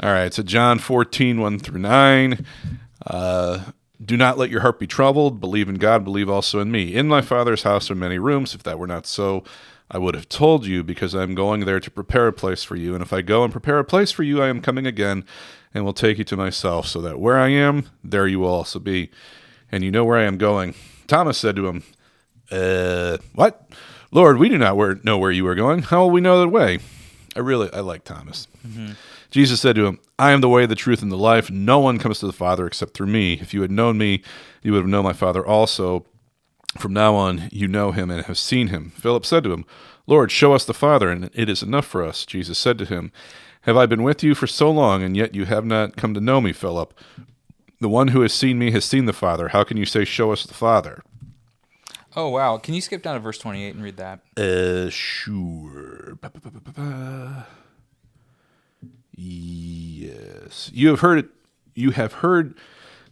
All right, so John 14, 1 through 9. Do not let your heart be troubled. Believe in God, believe also in me. In my Father's house are many rooms. If that were not so, I would have told you, because I am going there to prepare a place for you. And if I go and prepare a place for you, I am coming again and will take you to myself, so that where I am, there you will also be. And you know where I am going. Thomas said to him, what? Lord, we do not know where you are going. How will we know the way? I like Thomas. Mm-hmm. Jesus said to him, I am the way, the truth, and the life. No one comes to the Father except through me. If you had known me, you would have known my Father also. From now on, you know him and have seen him. Philip said to him, Lord, show us the Father, and it is enough for us. Jesus said to him, have I been with you for so long, and yet you have not come to know me, Philip? The one who has seen me has seen the Father. How can you say, show us the Father? Oh, wow. Can you skip down to verse 28 and read that? Sure. Yes. You have heard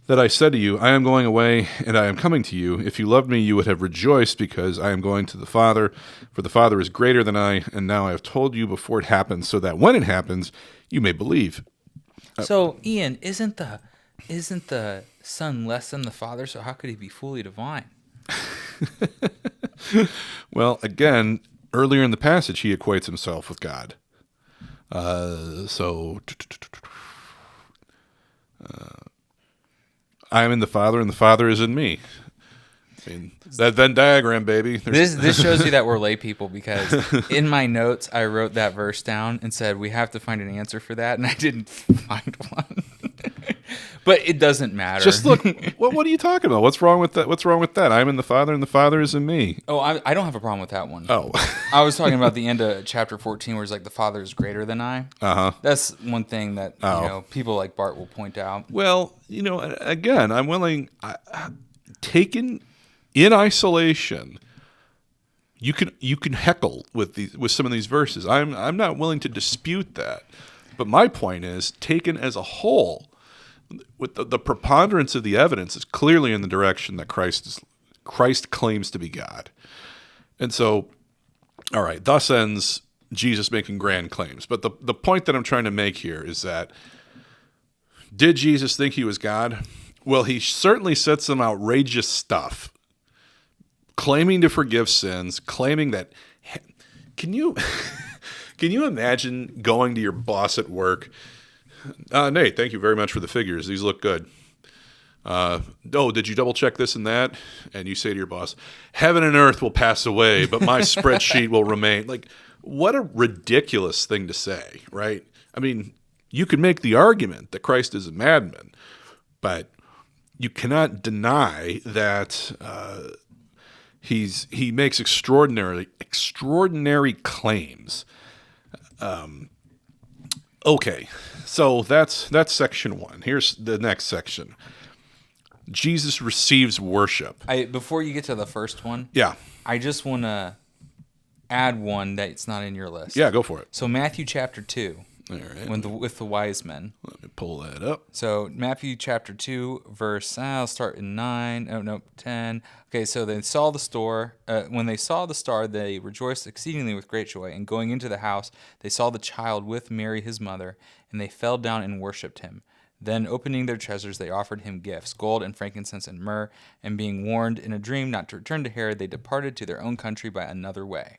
that I said to you, I am going away, and I am coming to you. If you loved me, you would have rejoiced, because I am going to the Father, for the Father is greater than I, and now I have told you before it happens, so that when it happens, you may believe. So, Ian, isn't the Son less than the Father, so how could he be fully divine? Well, again, earlier in the passage, he equates himself with God. I am in the Father, and the Father is in me. I mean, that Venn diagram, baby. This shows you that we're lay people, because in my notes, I wrote that verse down and said, we have to find an answer for that, and I didn't find one. But it doesn't matter. Just look. What are you talking about? What's wrong with that? What's wrong with that? I'm in the Father, and the Father is in me. Oh, I don't have a problem with that one. Oh. I was talking about the end of chapter 14, where it's like the Father is greater than I. Uh-huh. That's one thing that people like Bart will point out. Well, again, I'm willing. Taken in isolation, you can heckle with some of these verses. I'm not willing to dispute that. But my point is, taken as a whole, with the preponderance of the evidence is clearly in the direction that Christ claims to be God. And so, all right, thus ends Jesus making grand claims. But the point that I'm trying to make here is that, did Jesus think he was God? Well, he certainly said some outrageous stuff, claiming to forgive sins, claiming that, can you imagine going to your boss at work? Nate, thank you very much for the figures. These look good. Did you double check this and that? And you say to your boss, heaven and earth will pass away, but my spreadsheet will remain. Like, what a ridiculous thing to say, right? I mean, you can make the argument that Christ is a madman, but you cannot deny that he makes extraordinary claims. Okay, so that's section 1. Here's the next section. Jesus receives worship. Before you get to the first one, Yeah. I just want to add one that's not in your list. Yeah, go for it. So Matthew chapter 2, All right. with the wise men. Let me pull that up. So Matthew chapter 2, verse, I'll start in 9. Oh, no, 10. Okay, so they saw the star. When they saw the star, they rejoiced exceedingly with great joy. And going into the house, they saw the child with Mary his mother, and they fell down and worshipped him. Then, opening their treasures, they offered him gifts, gold and frankincense and myrrh. And being warned in a dream not to return to Herod, they departed to their own country by another way.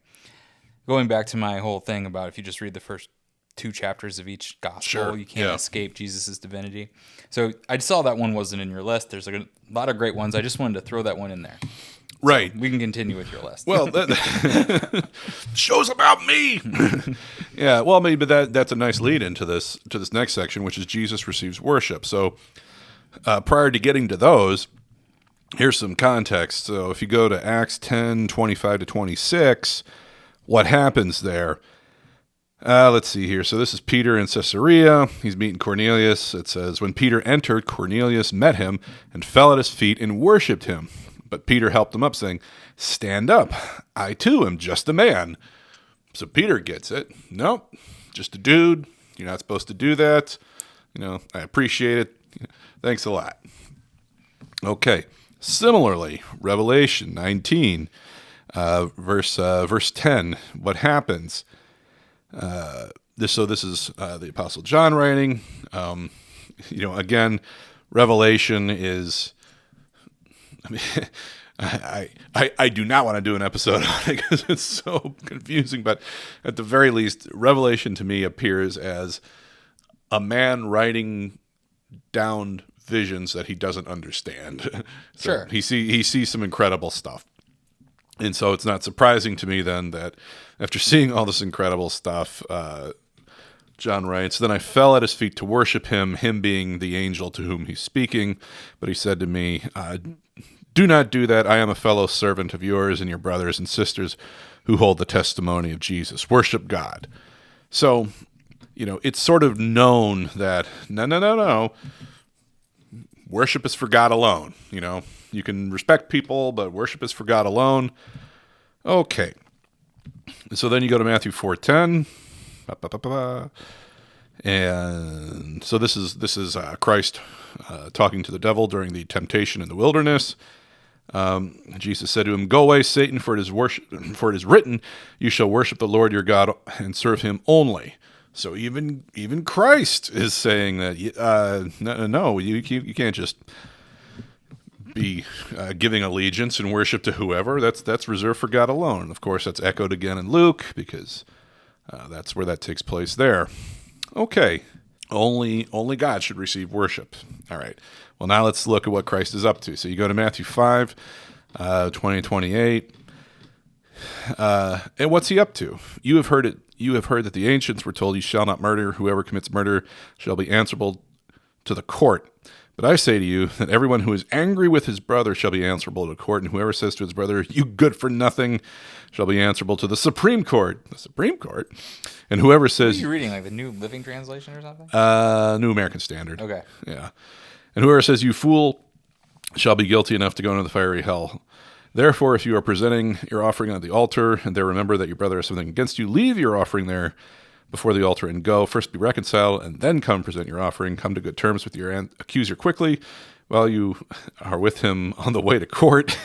Going back to my whole thing about if you just read the first 2 chapters of each gospel, Sure, you can't escape Jesus' divinity. So I saw that one wasn't in your list. There's a lot of great ones. I just wanted to throw that one in there. Right. So we can continue with your list. Well, show's about me. Yeah. Well, maybe that's a nice lead into this next section, which is Jesus receives worship. So prior to getting to those, here's some context. So if you go to Acts 10:25-26, what happens there? Let's see here. So this is Peter in Caesarea. He's meeting Cornelius. It says, when Peter entered, Cornelius met him and fell at his feet and worshipped him. But Peter helped him up, saying, stand up. I too am just a man. So Peter gets it. Nope, just a dude. You're not supposed to do that. I appreciate it. Thanks a lot. Okay. Similarly, Revelation 19, verse 10. What happens? This is the Apostle John writing. Again, Revelation is. I mean, I do not want to do an episode on it because it's so confusing. But at the very least, Revelation to me appears as a man writing down visions that he doesn't understand. So Sure, he sees some incredible stuff. And so it's not surprising to me then that after seeing all this incredible stuff, John writes, then I fell at his feet to worship him, him being the angel to whom he's speaking. But he said to me, do not do that. I am a fellow servant of yours and your brothers and sisters who hold the testimony of Jesus. Worship God. So, it's sort of known that, no. Worship is for God alone. You can respect people, but worship is for God alone. Okay. So then you go to Matthew 4:10. And so this is Christ talking to the devil during the temptation in the wilderness. Jesus said to him, go away, Satan, for it is written, you shall worship the Lord your God and serve him only. So even Christ is saying that no, you can't just be giving allegiance and worship to whoever. That's reserved for God alone. And of course, that's echoed again in Luke because that's where that takes place there. Okay, only God should receive worship. All right. Well, now let's look at what Christ is up to. So you go to Matthew 5, 20-28. And what's he up to? You have heard that the ancients were told, you shall not murder. Whoever commits murder shall be answerable to the court. But I say to you that everyone who is angry with his brother shall be answerable to the court, and whoever says to his brother, you good for nothing, shall be answerable to the Supreme Court. The Supreme Court? And whoever says... What are you reading, like the New Living Translation or something? New American Standard. Okay. Yeah. And whoever says, you fool, shall be guilty enough to go into the fiery hell. Therefore, if you are presenting your offering on the altar, and there remember that your brother has something against you, leave your offering there before the altar and go. First be reconciled, and then come present your offering. Come to good terms with your accuser quickly while you are with him on the way to court,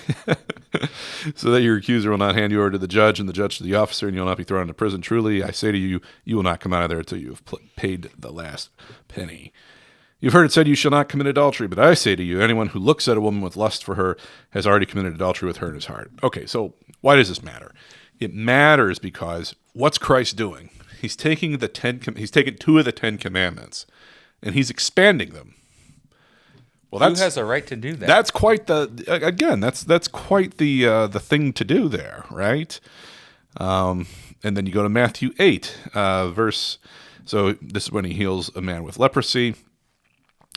so that your accuser will not hand you over to the judge, and the judge to the officer, and you will not be thrown into prison. Truly, I say to you, you will not come out of there until you have paid the last penny. You've heard it said, you shall not commit adultery, but I say to you, anyone who looks at a woman with lust for her has already committed adultery with her in his heart. Okay, so why does this matter? It matters because what's Christ doing? He's taking two of the 10 commandments, and he's expanding them. Well, Who has a right to do that? That's quite that's quite the thing to do there, right? And then you go to Matthew 8, verse. So this is when he heals a man with leprosy.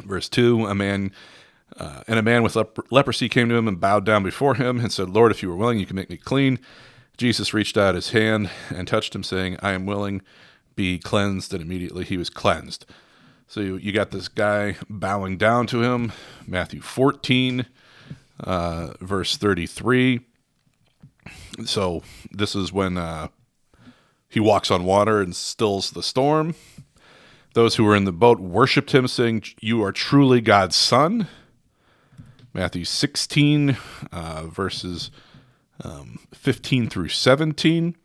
Verse 2, a man with leprosy came to him and bowed down before him and said, Lord, if you were willing, you can make me clean. Jesus reached out his hand and touched him, saying, I am willing, be cleansed. And immediately he was cleansed. So you got this guy bowing down to him. Matthew 14, verse 33. So this is when he walks on water and stills the storm. Those who were in the boat worshipped him, saying, you are truly God's son. Matthew 16, verses 15 through 17.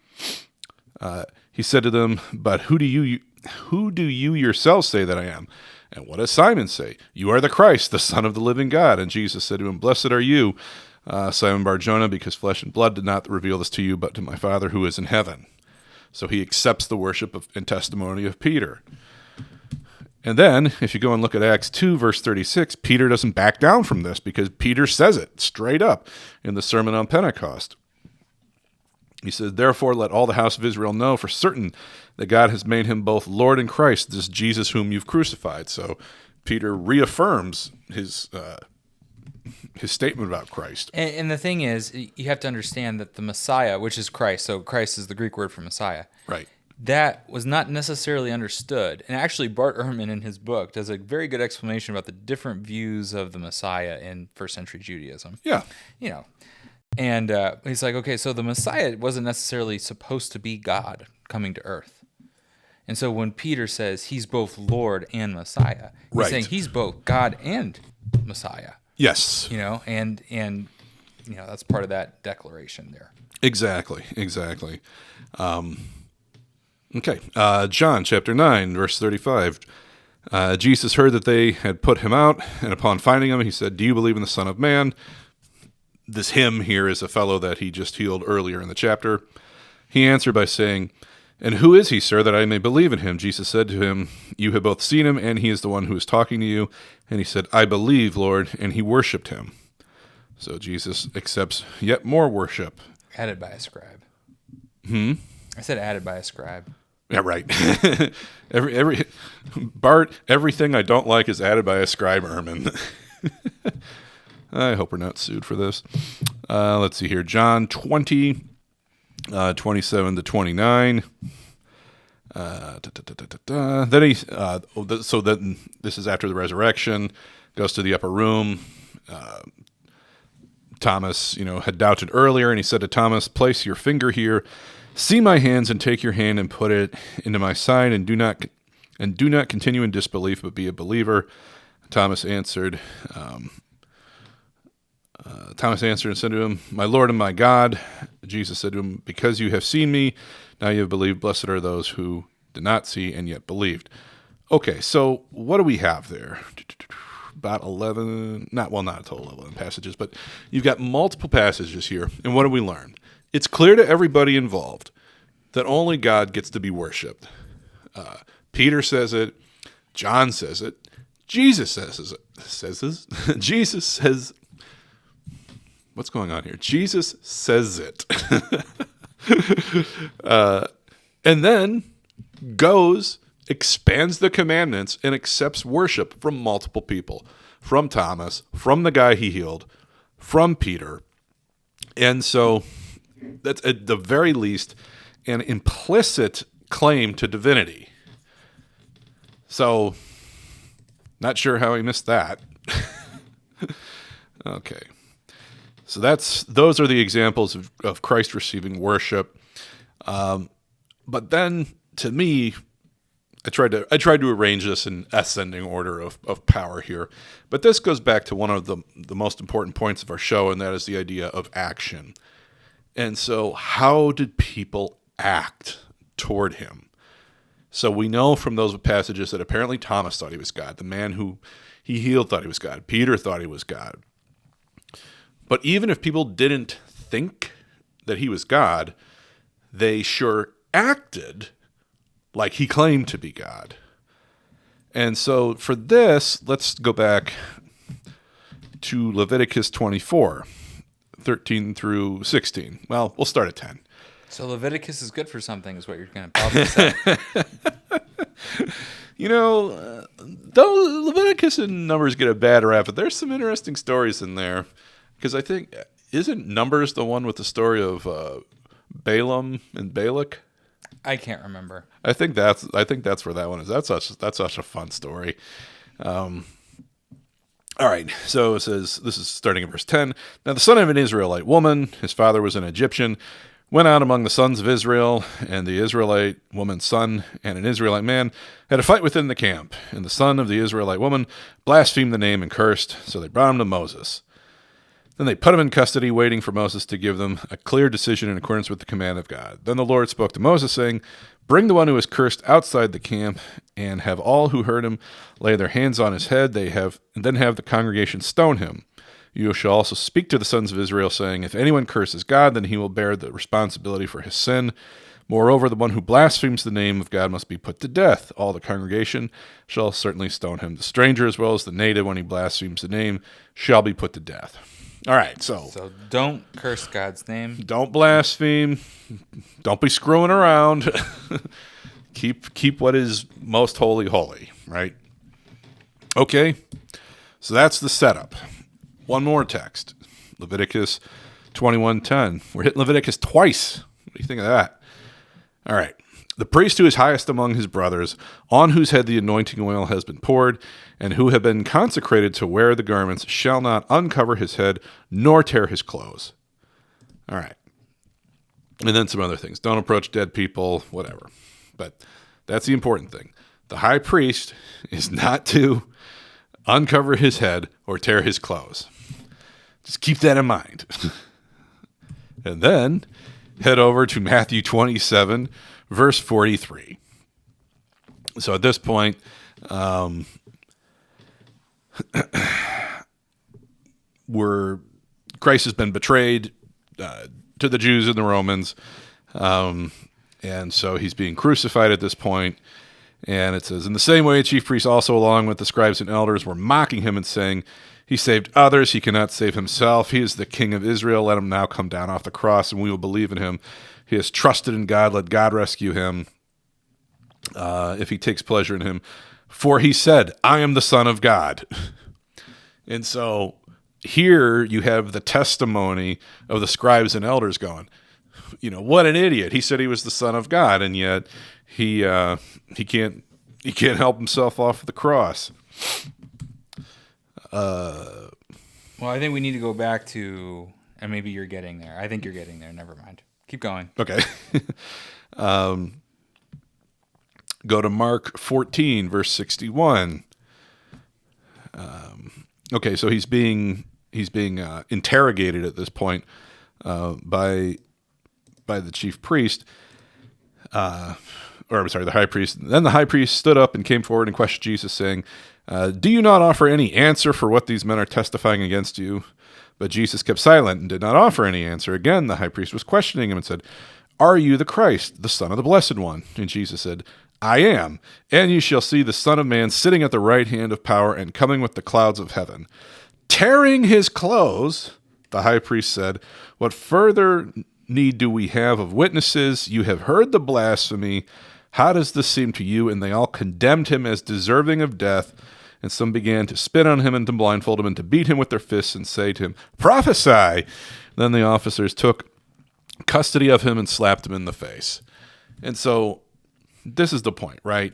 He said to them, but who do you yourselves say that I am? And what does Simon say? You are the Christ, the Son of the living God. And Jesus said to him, blessed are you, Simon Bar-Jonah, because flesh and blood did not reveal this to you, but to my Father who is in heaven. So he accepts the worship and testimony of Peter. And then, if you go and look at Acts 2, verse 36, Peter doesn't back down from this because Peter says it straight up in the Sermon on Pentecost. He says, therefore, let all the house of Israel know for certain that God has made him both Lord and Christ, this Jesus whom you've crucified. So Peter reaffirms his his statement about Christ. And the thing is, you have to understand that the Messiah, which is Christ, so Christ is the Greek word for Messiah, Right. that was not necessarily understood. And actually, Bart Ehrman in his book does a very good explanation about the different views of the Messiah in first century Judaism. Yeah. You know, and he's like, okay, so the Messiah wasn't necessarily supposed to be God coming to earth. And so when Peter says he's both Lord and Messiah, he's Right. saying he's both God and Messiah. Yes. You know, and that's part of that declaration there. Exactly. Okay. John chapter 9, verse 35. Jesus heard that they had put him out, and upon finding him, he said, "Do you believe in the Son of Man?" This him here is a fellow that he just healed earlier in the chapter. He answered by saying, "And who is he, sir, that I may believe in him?" Jesus said to him, "You have both seen him, and he is the one who is talking to you." And he said, "I believe, Lord," and he worshipped him. So Jesus accepts yet more worship. Added by a scribe. I said added by a scribe. Yeah, right. Everything I don't like is added by a scribe, Ehrman. I hope we're not sued for this. Let's see here. John 20, 27 to 29. Then he, so then this is after the resurrection, goes to the upper room. Thomas, had doubted earlier, and he said to Thomas, "Place your finger here. See my hands, and take your hand and put it into my side, and do not continue in disbelief, but be a believer." Thomas answered and said to him, "My Lord and my God." Jesus said to him, "Because you have seen me, now you have believed. Blessed are those who did not see and yet believed." Okay, so what do we have there? About 11, not a total of 11 passages, but you've got multiple passages here. And what do we learn? It's clear to everybody involved that only God gets to be worshipped. Peter says it. John says it. Jesus says it. Jesus says, what's going on here? Jesus says it. And then goes, expands the commandments, and accepts worship from multiple people. From Thomas, from the guy he healed, from Peter. And so that's at the very least an implicit claim to divinity. So, not sure how he missed that. Okay. So those are the examples of Christ receiving worship. But then, to me, I tried to arrange this in ascending order of power here. But this goes back to one of the most important points of our show, and that is the idea of action. And so how did people act toward him? So we know from those passages that apparently Thomas thought he was God. The man who he healed thought he was God. Peter thought he was God. But even if people didn't think that he was God, they sure acted like he claimed to be God. And so for this, let's go back to Leviticus 24, 13 through 16. Well, we'll start at 10. So Leviticus is good for something, is what you're going to probably say. Though Leviticus and Numbers get a bad rap, but there's some interesting stories in there. Because I think, isn't Numbers the one with the story of Balaam and Balak? I can't remember. I think that's where that one is. That's such a fun story. All right, so it says, this is starting in verse 10. Now the son of an Israelite woman, his father was an Egyptian, went out among the sons of Israel, and the Israelite woman's son and an Israelite man had a fight within the camp. And the son of the Israelite woman blasphemed the name and cursed, so they brought him to Moses. Then they put him in custody, waiting for Moses to give them a clear decision in accordance with the command of God. Then the Lord spoke to Moses, saying, "Bring the one who is cursed outside the camp, and have all who heard him lay their hands on his head. And then have the congregation stone him. You shall also speak to the sons of Israel, saying, If anyone curses God, then he will bear the responsibility for his sin. Moreover, the one who blasphemes the name of God must be put to death. All the congregation shall certainly stone him. The stranger as well as the native, when he blasphemes the name, shall be put to death." All right, So don't curse God's name. Don't blaspheme. Don't be screwing around. Keep what is most holy, holy, right? Okay, so that's the setup. one more text, Leviticus 21:10. We're hitting Leviticus twice. What do you think of that? All right. The priest who is highest among his brothers, on whose head the anointing oil has been poured, and who have been consecrated to wear the garments, shall not uncover his head, nor tear his clothes. All right. And then some other things. Don't approach dead people, whatever. But that's the important thing. The high priest is not to uncover his head or tear his clothes. Just keep that in mind. And then head over to Matthew 27, verse 43. So at this point, Christ has been betrayed to the Jews and the Romans, and so he's being crucified at this point. And it says, in the same way, chief priests also, along with the scribes and elders, were mocking him and saying, he saved others, he cannot save himself. He is the King of Israel. Let him now come down off the cross, and we will believe in him. He has trusted in God. Let God rescue him if he takes pleasure in him. For he said, I am the Son of God. And so here you have the testimony of the scribes and elders going, what an idiot. He said he was the Son of God, and yet he can't help himself off the cross. Well, I think we need to go back to, and maybe you're getting there. I think you're getting there. Never mind. Keep going. Okay. Go to Mark 14, verse 61. Okay, so he's being interrogated at this point by the chief priest, the high priest. Then the high priest stood up and came forward and questioned Jesus, saying, do you not offer any answer for what these men are testifying against you? But Jesus kept silent and did not offer any answer. Again, the high priest was questioning him and said, are you the Christ, the Son of the Blessed One? And Jesus said, I am. And you shall see the Son of Man sitting at the right hand of power and coming with the clouds of heaven. Tearing his clothes, the high priest said, what further need do we have of witnesses? You have heard the blasphemy. How does this seem to you? And they all condemned him as deserving of death. And some began to spit on him and to blindfold him and to beat him with their fists and say to him, prophesy! Then the officers took custody of him and slapped him in the face. And so this is the point, right?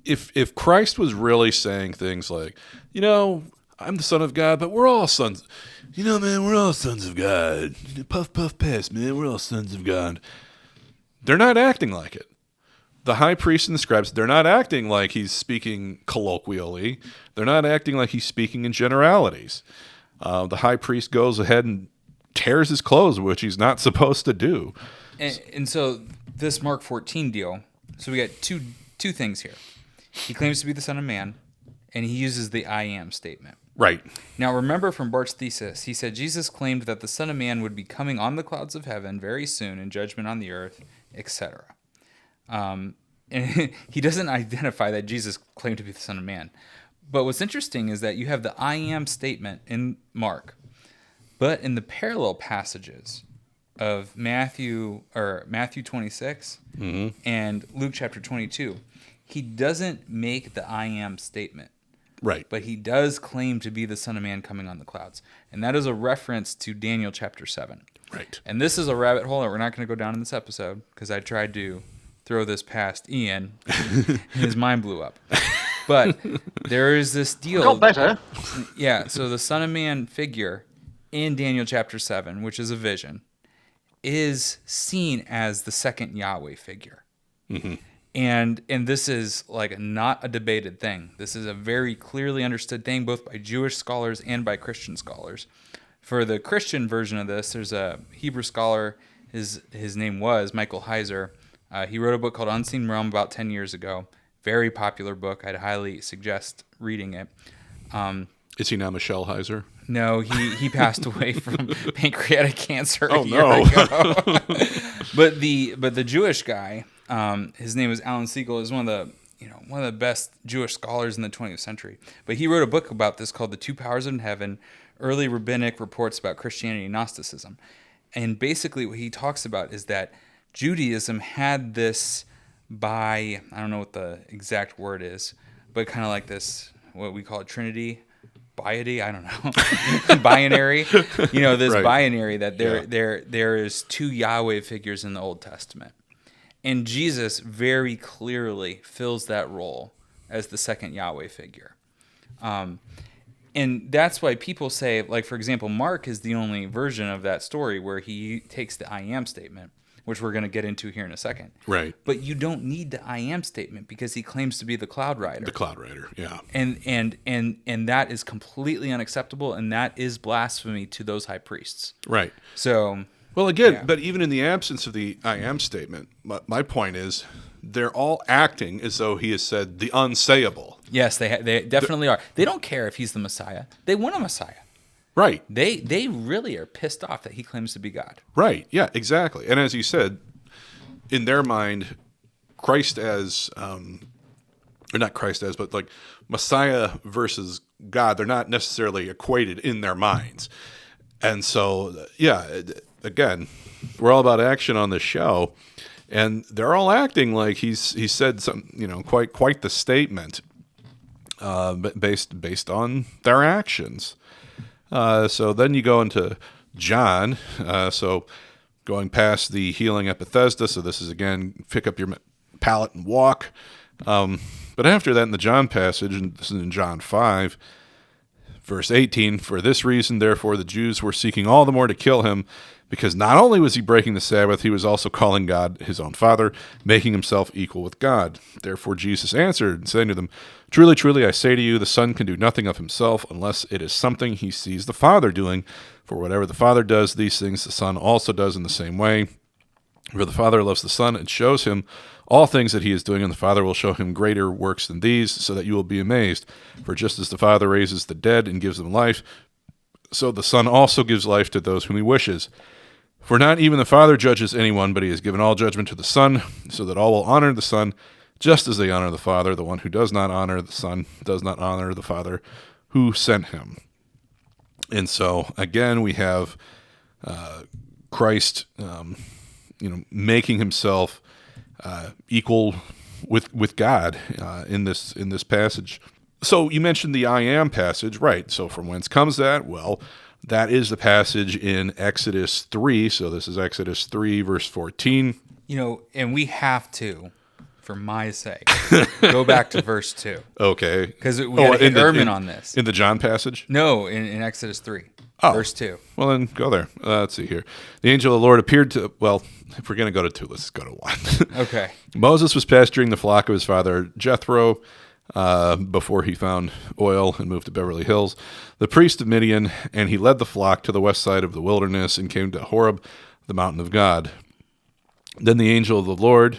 If Christ was really saying things like, I'm the Son of God, but we're all sons. Man, we're all sons of God. Puff, puff, pass, man. We're all sons of God. They're not acting like it. The high priest and the scribes, they're not acting like he's speaking colloquially. They're not acting like he's speaking in generalities. The high priest goes ahead and tears his clothes, which he's not supposed to do. And so this Mark 14 deal, so we got two things here. He claims to be the Son of Man, and he uses the I am statement. Right. Now, remember from Bart's thesis, he said Jesus claimed that the Son of Man would be coming on the clouds of heaven very soon in judgment on the earth, etc. And he doesn't identify that Jesus claimed to be the Son of Man. But what's interesting is that you have the I am statement in Mark, but in the parallel passages of Matthew 26 and Luke chapter 22, he doesn't make the I am statement. Right. But he does claim to be the Son of Man coming on the clouds. And that is a reference to Daniel chapter 7. Right. And this is a rabbit hole that we're not going to go down in this episode because I tried to throw this past Ian and his mind blew up. But there is this deal. Got better. Yeah, so the Son of Man figure in Daniel chapter 7, which is a vision, is seen as the second Yahweh figure. Mm-hmm. And this is like not a debated thing. This is a very clearly understood thing, both by Jewish scholars and by Christian scholars. For the Christian version of this, there's a Hebrew scholar. His name was Michael Heiser. He wrote a book called Unseen Realm about 10 years ago. Very popular book. I'd highly suggest reading it. Is he now Michelle Heiser? No, he passed away from pancreatic cancer a year no. ago. But the Jewish guy, his name is Alan Siegel, is one of the best Jewish scholars in the 20th century. But he wrote a book about this called The Two Powers in Heaven: Early Rabbinic Reports About Christianity and Gnosticism. And basically what he talks about is that Judaism had this I don't know what the exact word is, but kind of like this, what we call a Trinity, biety, I don't know, binary, this Right. binary that there is two Yahweh figures in the Old Testament. And Jesus very clearly fills that role as the second Yahweh figure. And that's why people say, like, for example, Mark is the only version of that story where he takes the I am statement, which we're going to get into here in a second. Right. But you don't need the I am statement because he claims to be the cloud rider. The cloud rider, yeah. And that is completely unacceptable, and that is blasphemy to those high priests. Right. So, Well, again, yeah. but even in the absence of the I am statement, my point is they're all acting as though he has said the unsayable. Yes, they definitely are. They don't care if he's the Messiah. They want a Messiah. Right. They really are pissed off that he claims to be God. Right. Yeah, exactly. And as you said, in their mind, Christ as, or not Christ as, but like Messiah versus God, they're not necessarily equated in their minds. And so, yeah, again, we're all about action on this show, and they're all acting like he said some, quite the statement, but based on their actions. So then you go into John. So going past the healing at Bethesda. So this is again, pick up your pallet and walk. But after that, in the John passage, and this is in John 5. Verse 18, for this reason, therefore, the Jews were seeking all the more to kill him, because not only was he breaking the Sabbath, he was also calling God his own Father, making himself equal with God. Therefore Jesus answered, saying to them, truly, truly, I say to you, the Son can do nothing of himself, unless it is something he sees the Father doing. For whatever the Father does, these things the Son also does in the same way. For the Father loves the Son and shows him all things that he is doing, and the Father will show him greater works than these, so that you will be amazed. For just as the Father raises the dead and gives them life, so the Son also gives life to those whom he wishes. For not even the Father judges anyone, but he has given all judgment to the Son, so that all will honor the Son, just as they honor the Father. The one who does not honor the Son does not honor the Father who sent him. And so, again, we have Christ, making himself equal with God in this passage. So you mentioned the I am passage, right? So from whence comes that? Well, that is the passage in Exodus 3. So this is Exodus 3, verse 14. And we have to, for my sake, go back to verse 2. Okay. Because we got to hit Ehrman on this. In the John passage? No, in Exodus 3, verse 2. Well, then go there. Let's see here. The angel of the Lord appeared to, well, if we're going to go to 2, let's go to 1. Okay. Moses was pasturing the flock of his father Jethro before he found oil and moved to Beverly Hills, the priest of Midian, and he led the flock to the west side of the wilderness and came to Horeb, the mountain of God. Then the angel of the Lord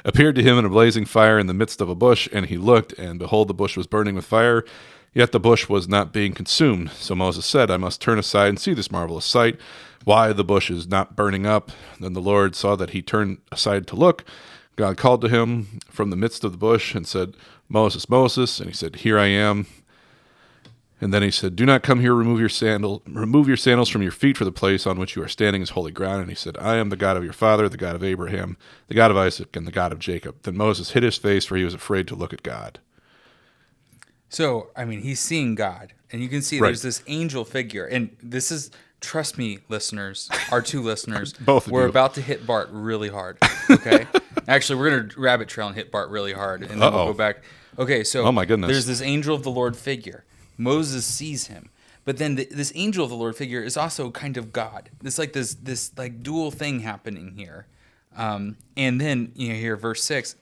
appeared to him in a blazing fire in the midst of a bush, and he looked, and behold, the bush was burning with fire, yet the bush was not being consumed. So Moses said, I must turn aside and see this marvelous sight, why the bush is not burning up. Then the Lord saw that he turned aside to look. God called to him from the midst of the bush and said, Moses, Moses. And he said, Here I am. And then he said, Do not come here, remove your sandals from your feet, for the place on which you are standing is holy ground. And he said, I am the God of your father, the God of Abraham, the God of Isaac, and the God of Jacob. Then Moses hid his face, for he was afraid to look at God. So, he's seeing God. And you can see there's this angel figure. And this is, trust me, listeners, our 2 listeners, Both of we're you. about to hit Bart really hard. Okay? Actually, we're going to rabbit trail and hit Bart really hard. And then we'll go back. Okay, so Oh, my goodness. There's this angel of the Lord figure. Moses sees him. But then this angel of the Lord figure is also kind of God. It's like this dual thing happening here. And then, here, verse 6,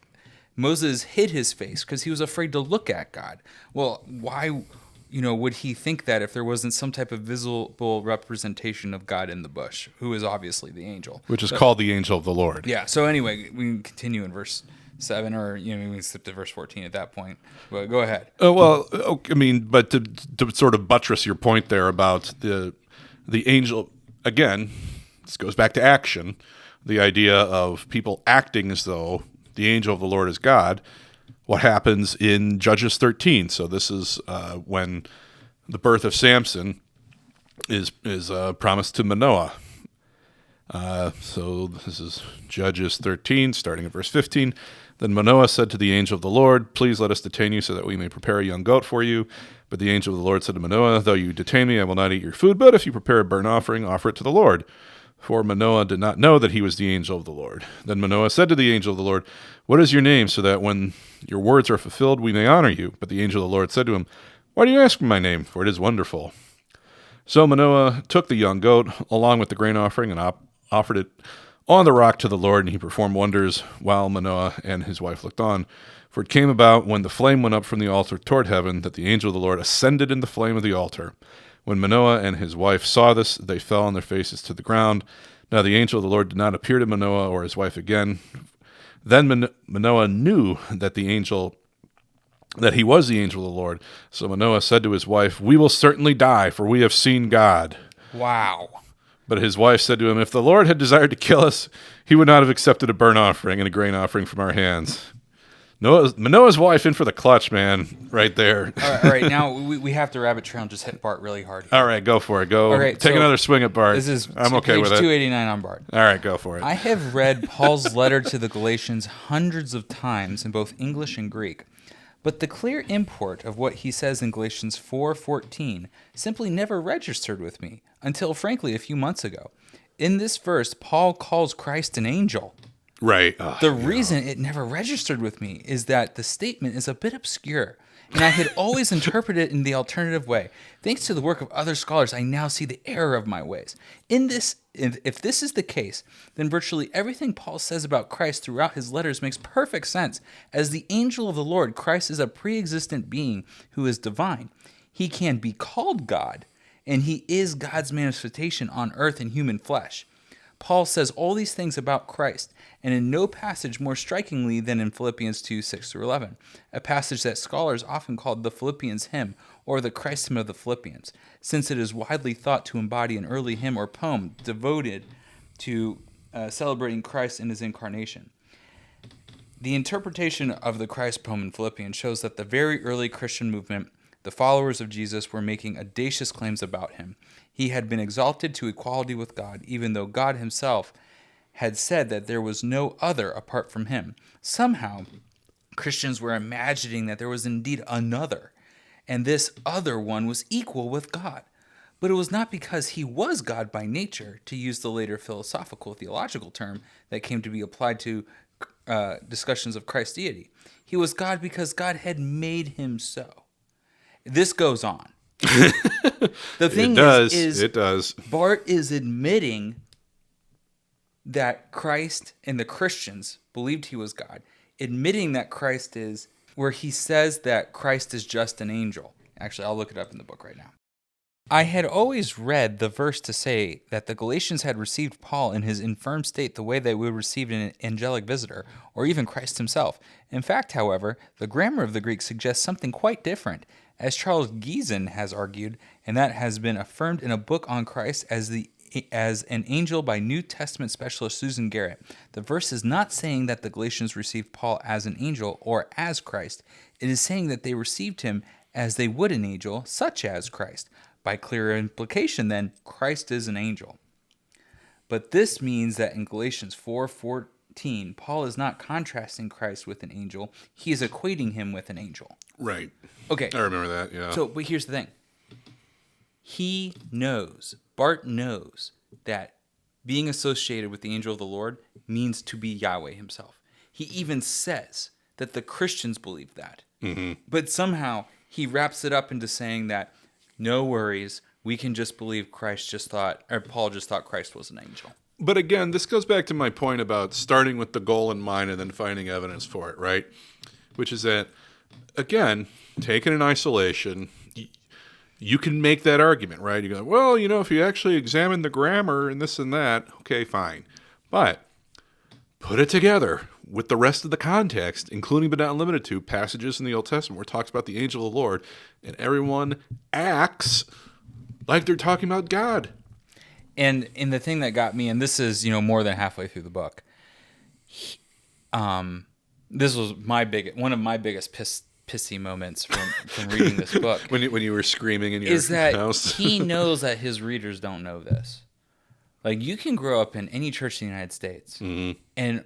Moses hid his face because he was afraid to look at God. Well, why, would he think that if there wasn't some type of visible representation of God in the bush, who is obviously the angel? Which is called the angel of the Lord. Yeah, so anyway, we can continue in verse 7, or we can skip to verse 14 at that point. But go ahead. But to sort of buttress your point there about the angel, again, this goes back to action, the idea of people acting as though the angel of the Lord is God. What happens in Judges 13? So this is when the birth of Samson is promised to Manoah. So this is Judges 13, starting at verse 15. Then Manoah said to the angel of the Lord, "Please let us detain you so that we may prepare a young goat for you." But the angel of the Lord said to Manoah, "Though you detain me, I will not eat your food, but if you prepare a burnt offering, offer it to the Lord." For Manoah did not know that he was the angel of the Lord. Then Manoah said to the angel of the Lord, "What is your name, so that when your words are fulfilled, we may honor you?" But the angel of the Lord said to him, "Why do you ask me my name? For it is wonderful." So Manoah took the young goat along with the grain offering and offered it on the rock to the Lord, and he performed wonders while Manoah and his wife looked on. For it came about, when the flame went up from the altar toward heaven, that the angel of the Lord ascended in the flame of the altar. When Manoah and his wife saw this, they fell on their faces to the ground. Now the angel of the Lord did not appear to Manoah or his wife again. Then Manoah knew that he was the angel of the Lord. So Manoah said to his wife, "We will certainly die, for we have seen God." Wow. But his wife said to him, "If the Lord had desired to kill us, he would not have accepted a burnt offering and a grain offering from our hands." Manoah's wife in for the clutch, man, right there. All right. Now we have to rabbit trail and just hit Bart really hard here. All right, go for it. Go. All right, Take so another swing at Bart. This is I'm okay page with it. 289 on Bart. All right, go for it. I have read Paul's letter to the Galatians hundreds of times in both English and Greek. But the clear import of what he says in Galatians 4:14 simply never registered with me until, frankly, a few months ago. In this verse, Paul calls Christ an angel. Right. The reason it never registered with me is that the statement is a bit obscure, and I had always interpreted it in the alternative way. Thanks to the work of other scholars, I now see the error of my ways. If this is the case, then virtually everything Paul says about Christ throughout his letters makes perfect sense. As the angel of the Lord, Christ is a pre-existent being who is divine. He can be called God, and he is God's manifestation on earth in human flesh. Paul says all these things about Christ, and in no passage more strikingly than in Philippians 2:6-11, a passage that scholars often call the Philippians hymn, or the Christ hymn of the Philippians, since it is widely thought to embody an early hymn or poem devoted to celebrating Christ in his incarnation. The interpretation of the Christ poem in Philippians shows that the very early Christian movement, the followers of Jesus, were making audacious claims about him. He had been exalted to equality with God, even though God himself had said that there was no other apart from him. Somehow, Christians were imagining that there was indeed another, and this other one was equal with God. But it was not because he was God by nature, to use the later philosophical theological term that came to be applied to discussions of Christ's deity. He was God because God had made him so. This goes on. The thing is, Bart is admitting that Christ and the Christians believed he was God, admitting that Christ is, where he says that Christ is just an angel. Actually, I'll look it up in the book right now. I had always read the verse to say that the Galatians had received Paul in his infirm state the way they would receive an angelic visitor, or even Christ himself. In fact, however, the grammar of the Greek suggests something quite different, as Charles Giesen has argued, and that has been affirmed in a book on Christ as an angel by New Testament specialist Susan Garrett. The verse is not saying that the Galatians received Paul as an angel or as Christ. It is saying that they received him as they would an angel, such as Christ. By clear implication, then, Christ is an angel. But this means that in Galatians 4:14, Paul is not contrasting Christ with an angel. He is equating him with an angel. Right. Okay. I remember that, yeah. So, but here's the thing. Bart knows that being associated with the angel of the Lord means to be Yahweh himself. He even says that the Christians believe that. Mm-hmm. But somehow he wraps it up into saying that, no worries, we can just believe Paul just thought Christ was an angel. But again, this goes back to my point about starting with the goal in mind and then finding evidence for it, right? Which is that, again, taken in isolation, you can make that argument, right? You go, well, if you actually examine the grammar and this and that, okay, fine. But put it together with the rest of the context, including but not limited to passages in the Old Testament where it talks about the angel of the Lord, and everyone acts like they're talking about God. And the thing that got me, and this is more than halfway through the book, this was one of my biggest pissy moments from reading this book. when you were screaming in your is that house. he knows that his readers don't know this. Like, you can grow up in any church in the United States, and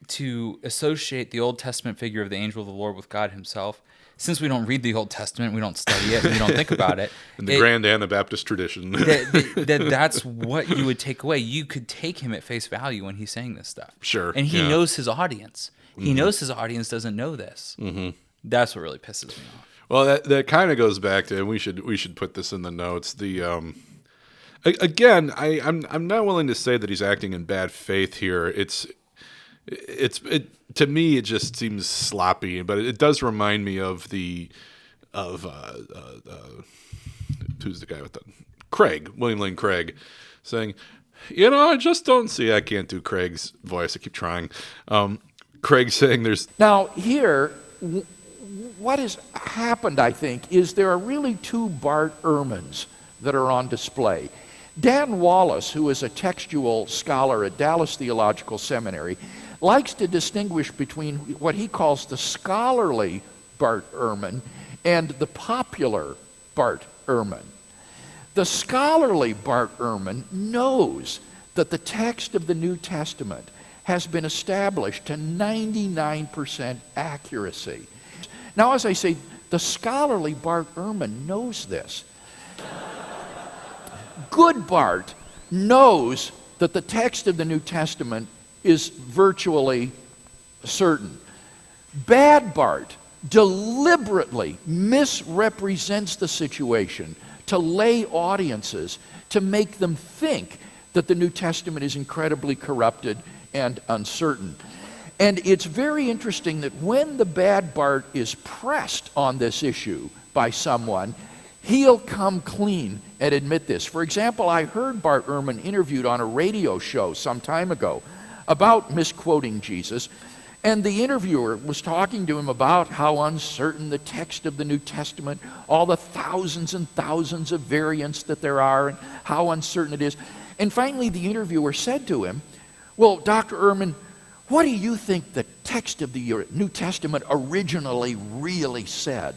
to associate the Old Testament figure of the angel of the Lord with God himself, since we don't read the Old Testament, we don't study it, and we don't think about it. In the Grand Anabaptist tradition. That's what you would take away. You could take him at face value when he's saying this stuff. Sure. And he yeah. knows his audience. He knows his audience doesn't know this. That's what really pisses me off. Well, that kind of goes back to, and we should put this in the notes. The again, I'm not willing to say that he's acting in bad faith here. It to me it just seems sloppy, but it does remind me of who's the guy with the William Lane Craig, saying, I just don't see. I can't do Craig's voice. I keep trying. Craig saying there's now here. What has happened, I think, is there are really two Bart Ehrmans that are on display. Dan Wallace, who is a textual scholar at Dallas Theological Seminary, likes to distinguish between what he calls the scholarly Bart Ehrman and the popular Bart Ehrman. The scholarly Bart Ehrman knows that the text of the New Testament has been established to 99% accuracy. Now, as I say, the scholarly Bart Ehrman knows this. Good Bart knows that the text of the New Testament is virtually certain. Bad Bart deliberately misrepresents the situation to lay audiences, to make them think that the New Testament is incredibly corrupted and uncertain. And it's very interesting that when the bad Bart is pressed on this issue by someone, he'll come clean and admit this. For example, I heard Bart Ehrman interviewed on a radio show some time ago about misquoting Jesus, and the interviewer was talking to him about how uncertain the text of the New Testament, all the thousands and thousands of variants that there are, and how uncertain it is. And finally, the interviewer said to him, well, Dr. Ehrman, what do you think the text of the New Testament originally really said?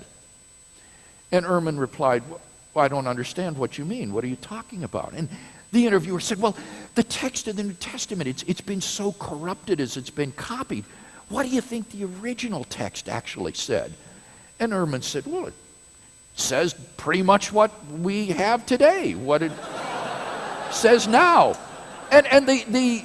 And Ehrman replied, well, I don't understand what you mean. What are you talking about? And the interviewer said, well, the text of the New Testament, it's been so corrupted as it's been copied. What do you think the original text actually said? And Ehrman said, well, it says pretty much what we have today, what it says now. And the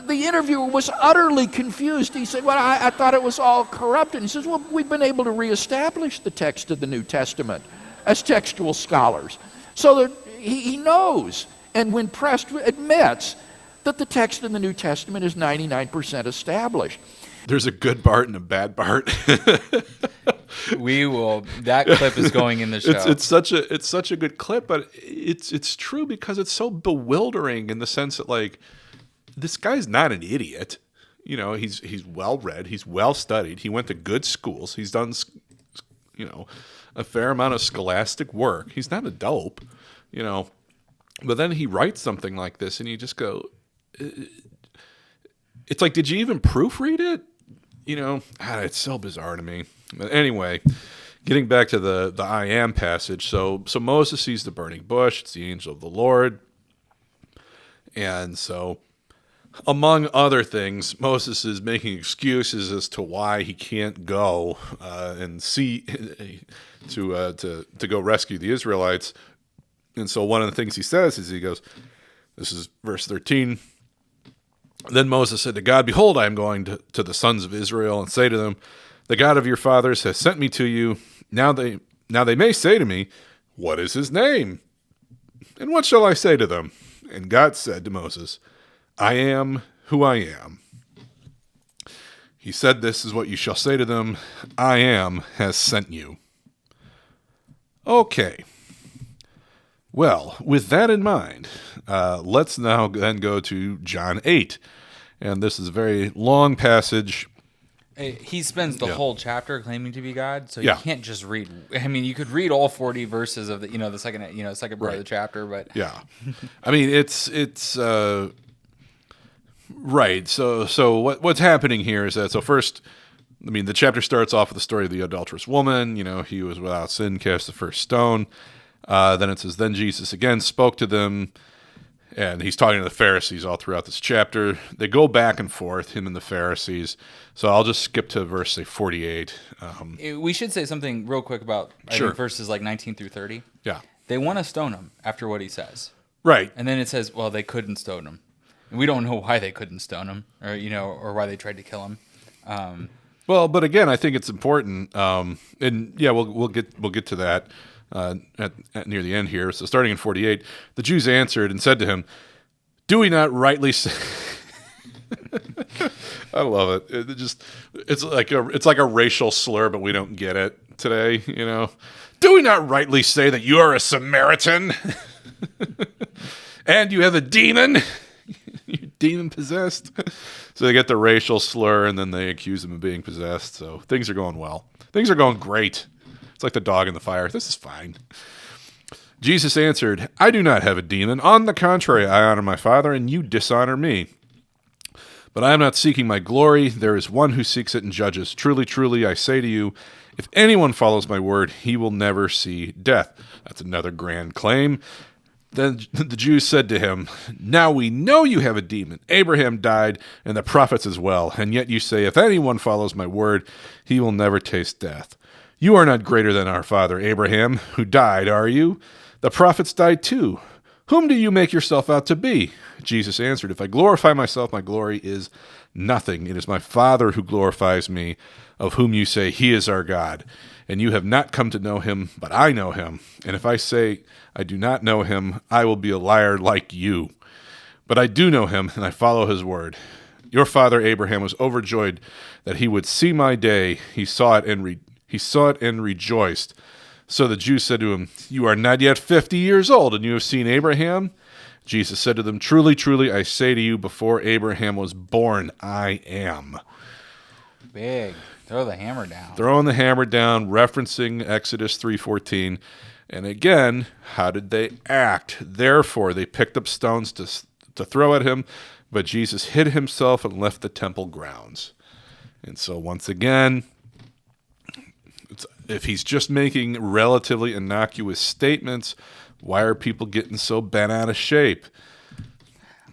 interviewer was utterly confused. He said, well, I thought it was all corrupted. He says, well, we've been able to reestablish the text of the New Testament as textual scholars. So that he knows, and when pressed, admits that the text in the New Testament is 99% established. There's a good Bart and a bad Bart. That clip is going in the show. It's such a good clip, but it's true because it's so bewildering in the sense that, like, this guy's not an idiot. He's well read, he's well studied, he went to good schools, he's done a fair amount of scholastic work. He's not a dope, But then he writes something like this, and you just go, it's like, did you even proofread it? It's so bizarre to me. But anyway, getting back to the I am passage. So Moses sees the burning bush. It's the angel of the Lord. And so, among other things, Moses is making excuses as to why he can't go and see to go rescue the Israelites. And so one of the things he says is, he goes, this is verse 13. Then Moses said to God, behold, I am going to the sons of Israel and say to them, the God of your fathers has sent me to you. Now they may say to me, what is his name? And what shall I say to them? And God said to Moses, I am who I am. He said, this is what you shall say to them. I am has sent you. Okay. Well, with that in mind, let's now then go to John 8. And this is a very long passage. He spends the whole chapter claiming to be God, so you Yeah. can't just read. I mean, you could read all 40 verses of the second part of the chapter, but Yeah. I mean, it's right. So what's happening here is that, so first, I mean, the chapter starts off with the story of the adulterous woman. He was without sin, cast the first stone. Then it says, then Jesus again spoke to them And he's talking to the Pharisees all throughout this chapter. They go back and forth, him and the Pharisees. So I'll just skip to verse, say, 48. We should say something real quick about I Sure. think verses like 19 through 30. Yeah. They want to stone him after what he says. Right. And then it says, well, they couldn't stone him. We don't know why they couldn't stone him, or or why they tried to kill him. Well, but again, I think it's important, and yeah, we'll get to that at near the end here. So, starting in 48, the Jews answered and said to him, "Do we not rightly say?" I love it. It's like a racial slur, but we don't get it today. Do we not rightly say that you are a Samaritan, and you have a demon? You're demon possessed. So they get the racial slur, and then they accuse him of being possessed. So things are going well. Things are going great. It's like the dog in the fire. This is fine. Jesus answered, "I do not have a demon. On the contrary, I honor my Father, and you dishonor me. But I am not seeking my glory. There is one who seeks it and judges. Truly, truly, I say to you, if anyone follows my word, he will never see death." That's another grand claim. Then the Jews said to him, "Now we know you have a demon. Abraham died, and the prophets as well. And yet you say, if anyone follows my word, he will never taste death. You are not greater than our father Abraham, who died, are you? The prophets died too. Whom do you make yourself out to be?" Jesus answered, "If I glorify myself, my glory is nothing. It is my Father who glorifies me, of whom you say he is our God. And you have not come to know him, but I know him. And if I say I do not know him, I will be a liar like you. But I do know him, and I follow his word. Your father Abraham was overjoyed that he would see my day. He saw it and rejoiced. So the Jews said to him, "You are not yet 50 years old, and you have seen Abraham?" Jesus said to them, "Truly, truly, I say to you, before Abraham was born, I am." Big. Throw the hammer down. Throwing the hammer down, referencing Exodus 3:14. And again, how did they act? Therefore, they picked up stones to throw at him, but Jesus hid himself and left the temple grounds. And so once again, if he's just making relatively innocuous statements, why are people getting so bent out of shape?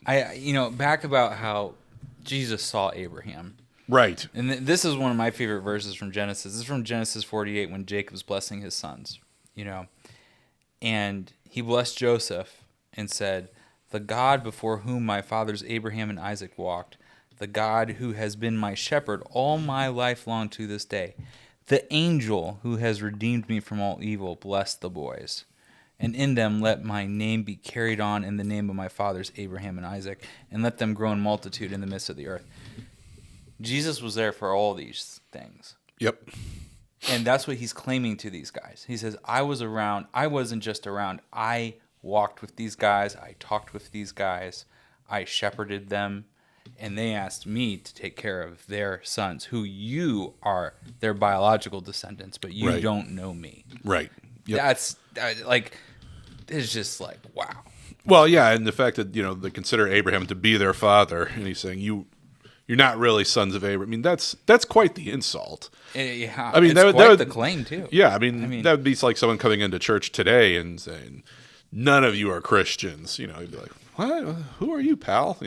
Back about how Jesus saw Abraham. Right. And this is one of my favorite verses from Genesis. This is from Genesis 48 when Jacob's blessing his sons, And he blessed Joseph and said, "The God before whom my fathers Abraham and Isaac walked, the God who has been my shepherd all my life long to this day, the angel who has redeemed me from all evil, bless the boys. And in them let my name be carried on in the name of my fathers Abraham and Isaac, and let them grow in multitude in the midst of the earth." Jesus was there for all these things. Yep. And that's what he's claiming to these guys. He says, I was around. I wasn't just around. I walked with these guys. I talked with these guys. I shepherded them. And they asked me to take care of their sons, who you are their biological descendants, but you don't know me. Right. Yep. That's it's just like, wow. Well, yeah, and the fact that, they consider Abraham to be their father, and he's saying, you're not really sons of Abraham. I mean, that's quite the insult. Yeah, I mean, it's that would the claim too. Yeah, I mean, that would be like someone coming into church today and saying, "None of you are Christians." You'd be like, "What? Who are you, pal?"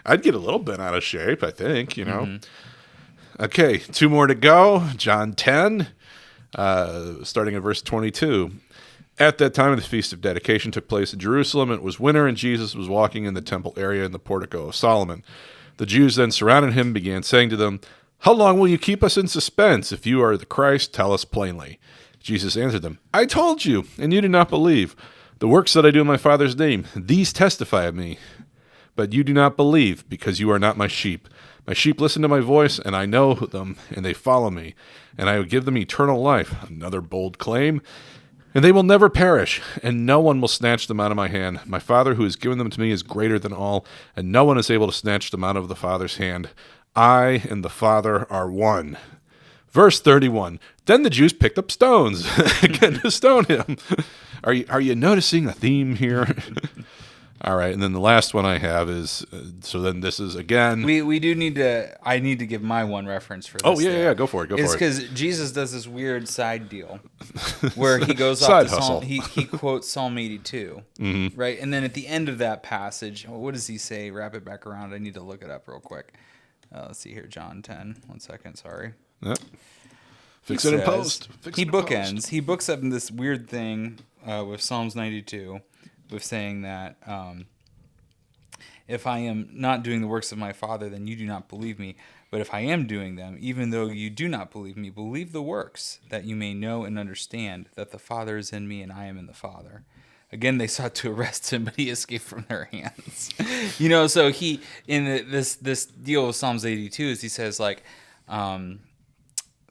I'd get a little bent out of shape, I think. Mm-hmm. Okay, 2 more to go. John 10, starting at verse 22. At that time, the Feast of Dedication took place in Jerusalem. It was winter, and Jesus was walking in the temple area in the portico of Solomon. The Jews then surrounded him and began saying to them, "How long will you keep us in suspense? If you are the Christ, tell us plainly." Jesus answered them, "I told you, and you did not believe. The works that I do in my Father's name, these testify of me. But you do not believe, because you are not my sheep. My sheep listen to my voice, and I know them, and they follow me. And I will give them eternal life." Another bold claim. "And they will never perish, and no one will snatch them out of my hand. My Father who has given them to me is greater than all, and no one is able to snatch them out of the Father's hand. I and the Father are one." Verse 31. Then the Jews picked up stones again to stone him. Are you noticing a theme here? All right, and then the last one I have is so then this is again. We do need to. I need to give my one reference for this. Oh yeah, go for it. It's because Jesus does this weird side deal where he goes off to Psalm. He quotes Psalm 82, right? And then at the end of that passage, what does he say? Wrap it back around. I need to look it up real quick. Let's see here, John 10. 1 second, sorry. Yep. Fix it in post. He bookends. He books up in this weird thing with Psalms 92. With saying that if I am not doing the works of my Father, then you do not believe me. But if I am doing them, even though you do not believe me, believe the works, that you may know and understand that the Father is in me and I am in the Father. Again, they sought to arrest him, but he escaped from their hands. So he in this deal with Psalms 82 is he says like.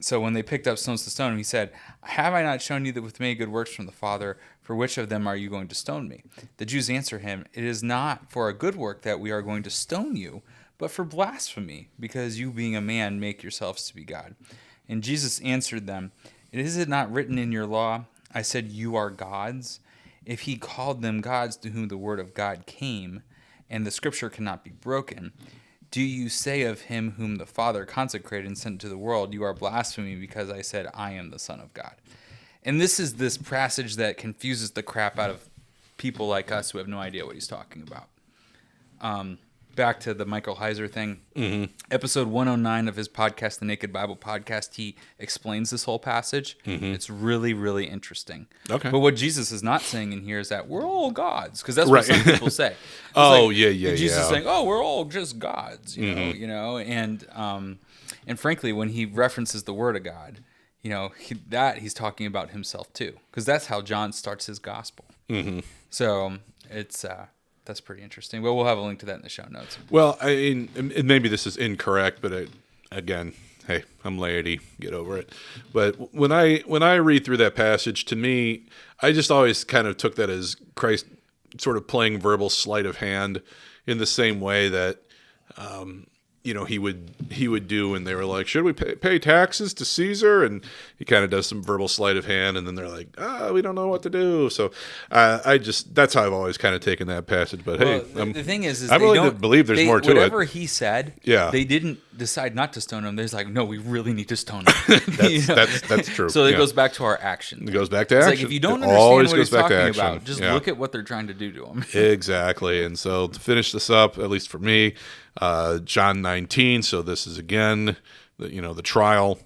So when they picked up stones to stone him, he said, have I not shown you that with many good works from the Father? For which of them are you going to stone me? The Jews answer him, it is not for a good work that we are going to stone you, but for blasphemy, because you being a man make yourselves to be God. And Jesus answered them, is it not written in your law, I said you are gods? If he called them gods to whom the word of God came, and the scripture cannot be broken, do you say of him whom the Father consecrated and sent to the world, you are blaspheming because I said, I am the Son of God? And this is this passage that confuses the crap out of people like us who have no idea what he's talking about. Back to the Michael Heiser thing. Episode 109 of his podcast, The Naked Bible Podcast, he explains this whole passage. It's really, really interesting. Okay. But what Jesus is not saying in here is that we're all gods, because that's what some people say. Jesus is saying, "Oh, we're all just gods," you know. And frankly, when he references the Word of God, he's talking about himself too, because that's how John starts his gospel. So it's. That's pretty interesting. Well, we'll have a link to that in the show notes. Well, I mean, and maybe this is incorrect, but again, hey, I'm laity. Get over it. But when I read through that passage, to me, I just always kind of took that as Christ sort of playing verbal sleight of hand in the same way that he would do when they were like, should we pay taxes to Caesar? And he kind of does some verbal sleight of hand, and then they're like, we don't know what to do. So that's how I've always kind of taken that passage. But the thing is I'm willing to believe there's more to it. Whatever he said, they didn't decide not to stone him. There's like, no, we really need to stone him. That's true. So it goes back to our actions. It goes back to action. Like if you don't understand what he's talking about, just look at what they're trying to do to him. Exactly. And so to finish this up, at least for me, John 19. So this is again, the trial.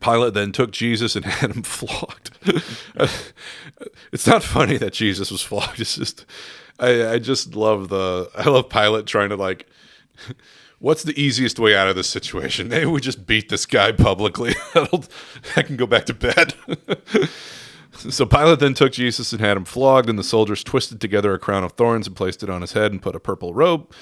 Pilate then took Jesus and had him flogged. It's not funny that Jesus was flogged. It's just, I love Pilate trying to like, what's the easiest way out of this situation? Maybe we just beat this guy publicly. I can go back to bed. So Pilate then took Jesus and had him flogged, and the soldiers twisted together a crown of thorns and placed it on his head and put a purple robe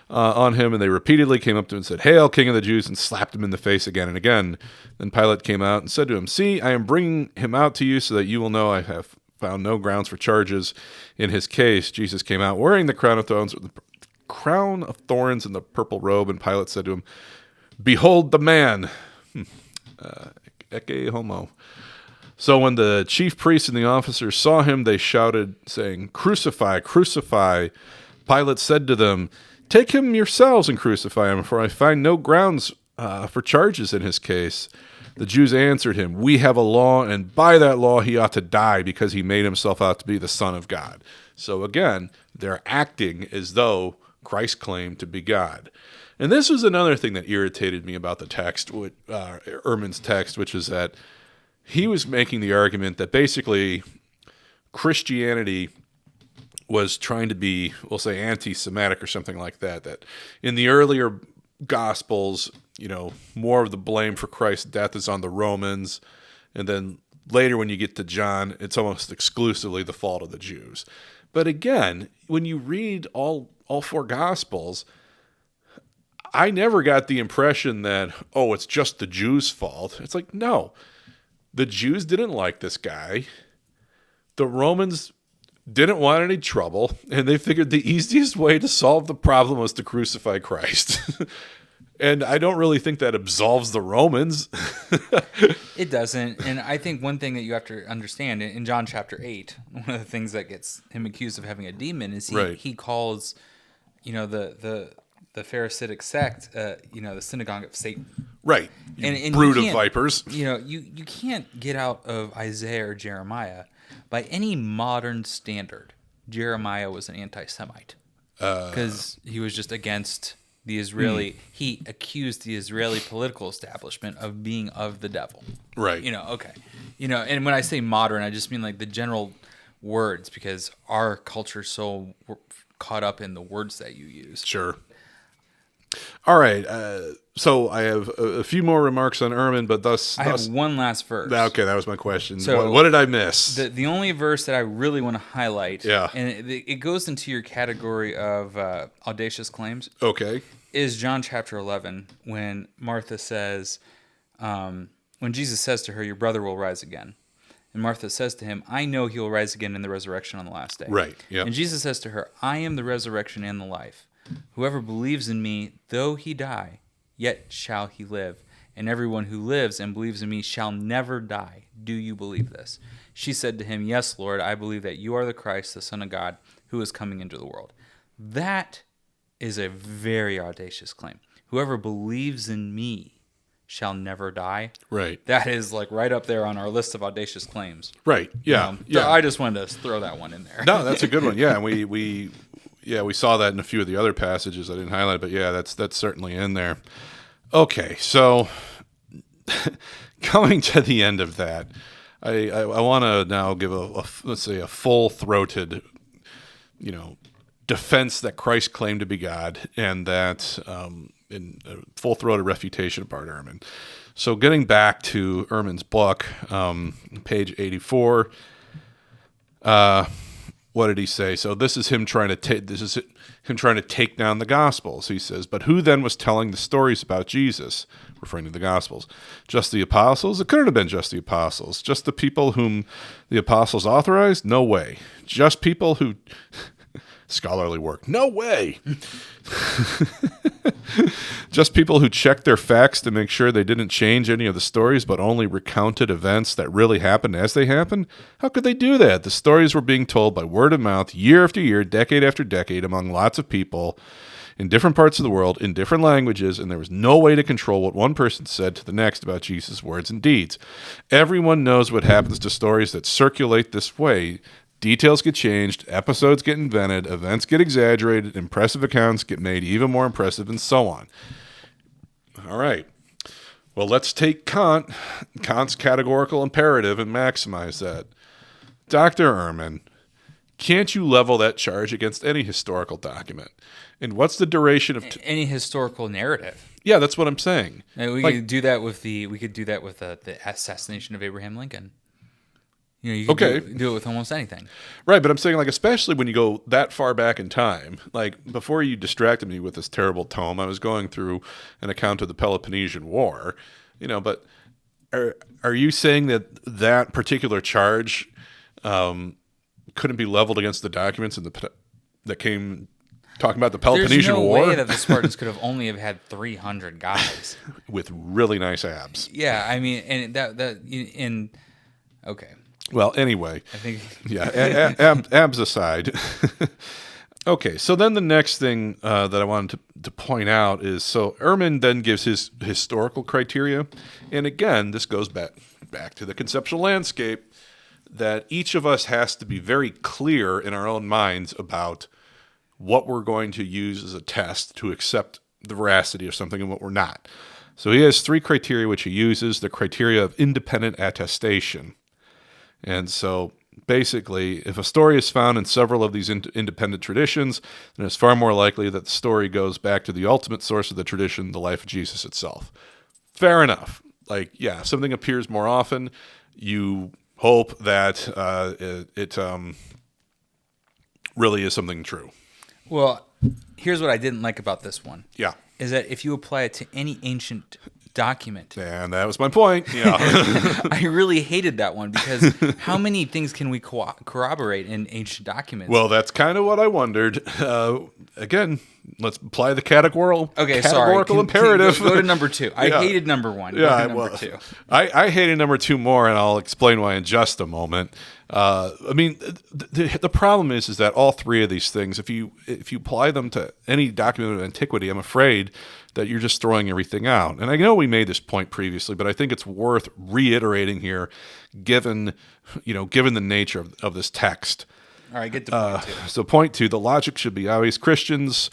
on him, and they repeatedly came up to him and said, "Hail, King of the Jews," and slapped him in the face again and again. Then Pilate came out and said to him, "See, I am bringing him out to you so that you will know I have found no grounds for charges in his case." Jesus came out wearing the crown of thorns and the purple robe, and Pilate said to him, "Behold the man." Ecce homo. So when the chief priests and the officers saw him, they shouted, saying, "Crucify, crucify." Pilate said to them, "Take him yourselves and crucify him, for I find no grounds for charges in his case." The Jews answered him, "We have a law, and by that law he ought to die, because he made himself out to be the Son of God." So again, they're acting as though Christ claimed to be God. And this was another thing that irritated me about the text, Ehrman's text, which is that he was making the argument that basically Christianity was trying to be, we'll say, anti-Semitic or something like that, that in the earlier Gospels, more of the blame for Christ's death is on the Romans, and then later when you get to John, it's almost exclusively the fault of the Jews. But again, when you read all four Gospels, I never got the impression that, it's just the Jews' fault. It's like, no, the Jews didn't like this guy. The Romans didn't want any trouble, and they figured the easiest way to solve the problem was to crucify Christ. And I don't really think that absolves the Romans. It doesn't. And I think one thing that you have to understand in John chapter 8, one of the things that gets him accused of having a demon is he calls, the Pharisaic sect, the synagogue of Satan. Right. And brood of vipers. You can't get out of Isaiah or Jeremiah. By any modern standard, Jeremiah was an anti-Semite. Because he was just against the Israeli, he accused the Israeli political establishment of being of the devil. Right. Okay. And when I say modern, I just mean like the general words, because our culture's so caught up in the words that you use. Sure. All right. So I have a few more remarks on Ehrman, but I have one last verse. Okay, that was my question. So what did I miss? The only verse that I really want to highlight, and it goes into your category of audacious claims. Okay. Is John chapter 11, when Martha says, when Jesus says to her, "Your brother will rise again." And Martha says to him, "I know he will rise again in the resurrection on the last day." Right, yeah. And Jesus says to her, "I am the resurrection and the life. Whoever believes in me, though he die, yet shall he live. And everyone who lives and believes in me shall never die. Do you believe this?" She said to him, "Yes, Lord, I believe that you are the Christ, the Son of God, who is coming into the world." That is a very audacious claim. Whoever believes in me shall never die. Right. That is like right up there on our list of audacious claims. Right. Yeah. So I just wanted to throw that one in there. No, that's a good one. Yeah, and we saw that in a few of the other passages. I didn't highlight, but yeah, that's certainly in there. Okay, so coming to the end of that, I want to now give a full-throated, defense that Christ claimed to be God, and that in a full-throated refutation of Bart Ehrman. So getting back to Ehrman's book, page 84. What did he say? So this is him trying to take down the Gospels. He says, "But who then was telling the stories about Jesus?" Referring to the Gospels. "Just the apostles? It couldn't have been just the apostles. Just the people whom the apostles authorized? No way. Just people who..." Scholarly work. No way. "Just people who checked their facts to make sure they didn't change any of the stories, but only recounted events that really happened as they happened? How could they do that? The stories were being told by word of mouth, year after year, decade after decade, among lots of people in different parts of the world, in different languages, and there was no way to control what one person said to the next about Jesus' words and deeds. Everyone knows what happens to stories that circulate this way. Details get changed, episodes get invented, events get exaggerated, impressive accounts get made even more impressive, and so on." All right. Well, let's take Kant's categorical imperative, and maximize that. Dr. Ehrman, can't you level that charge against any historical document? And what's the duration of any historical narrative? Yeah, that's what I'm saying. And we could do that with the assassination of Abraham Lincoln. You could do it with almost anything. Right, but I'm saying, especially when you go that far back in time, before you distracted me with this terrible tome, I was going through an account of the Peloponnesian War, but are you saying that particular charge couldn't be leveled against the documents that came talking about the Peloponnesian War? There's no way that the Spartans could have only have had 300 guys. With really nice abs. Yeah, I mean, and okay. Well, anyway, I think abs aside. Okay, so then the next thing that I wanted to point out is, so Ehrman then gives his historical criteria, and again, this goes back to the conceptual landscape, that each of us has to be very clear in our own minds about what we're going to use as a test to accept the veracity of something and what we're not. So he has 3 criteria which he uses: the criteria of independent attestation. And so basically, if a story is found in several of these independent traditions, then it's far more likely that the story goes back to the ultimate source of the tradition, the life of Jesus itself. Fair enough. If something appears more often, you hope that it really is something true. Well, here's what I didn't like about this one. Yeah. Is that if you apply it to any ancient document. And that was my point. Yeah. I really hated that one, because how many things can we corroborate in ancient documents? Well, that's kind of what I wondered. Again, let's apply the categorical Can imperative. go to number 2. I Yeah. hated number 1. Yeah, Go to number 2. I hated number 2 more, and I'll explain why in just a moment. I mean, the problem is that all three of these things, if you apply them to any document of antiquity, I'm afraid that you're just throwing everything out. And I know we made this point previously, but I think it's worth reiterating here, given the nature of this text. All right, get to point 2. So point 2, the logic should be obvious. Christians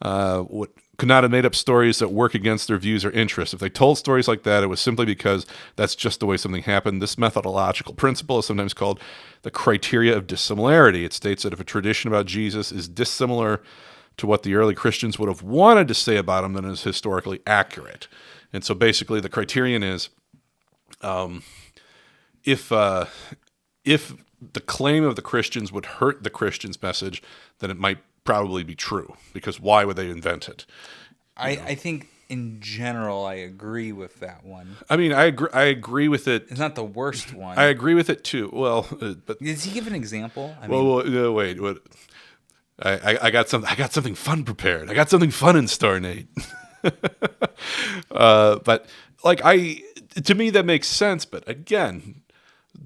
could not have made up stories that work against their views or interests. If they told stories like that, it was simply because that's just the way something happened. This methodological principle is sometimes called the criteria of dissimilarity. It states that if a tradition about Jesus is dissimilar to what the early Christians would have wanted to say about him, then it is historically accurate. And so basically the criterion is if the claim of the Christians would hurt the Christians' message, then it might probably be true, because why would they invent it? I think in general I agree with that one. I mean, I agree with it. It's not the worst one. I agree with it too. Well, but does he give an example? wait. What? I got something fun prepared. I got something fun in store, Nate. But like to me that makes sense. But again,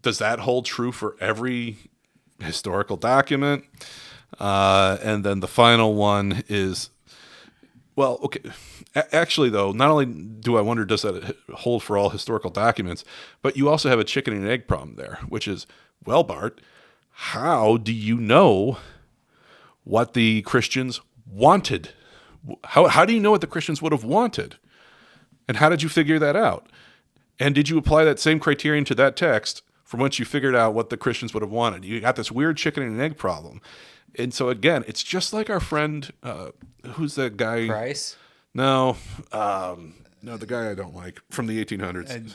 does that hold true for every historical document? And then the final one is, well, okay. Actually, though, not only do I wonder does that hold for all historical documents, but you also have a chicken and egg problem there, which is, well, Bart, how do you know what the Christians wanted? How do you know what the Christians would have wanted? And how did you figure that out? And did you apply that same criterion to that text from which you figured out what the Christians would have wanted? You got this weird chicken and egg problem. And so, again, it's just like our friend, who's that guy? Price? No, the guy I don't like from the 1800s.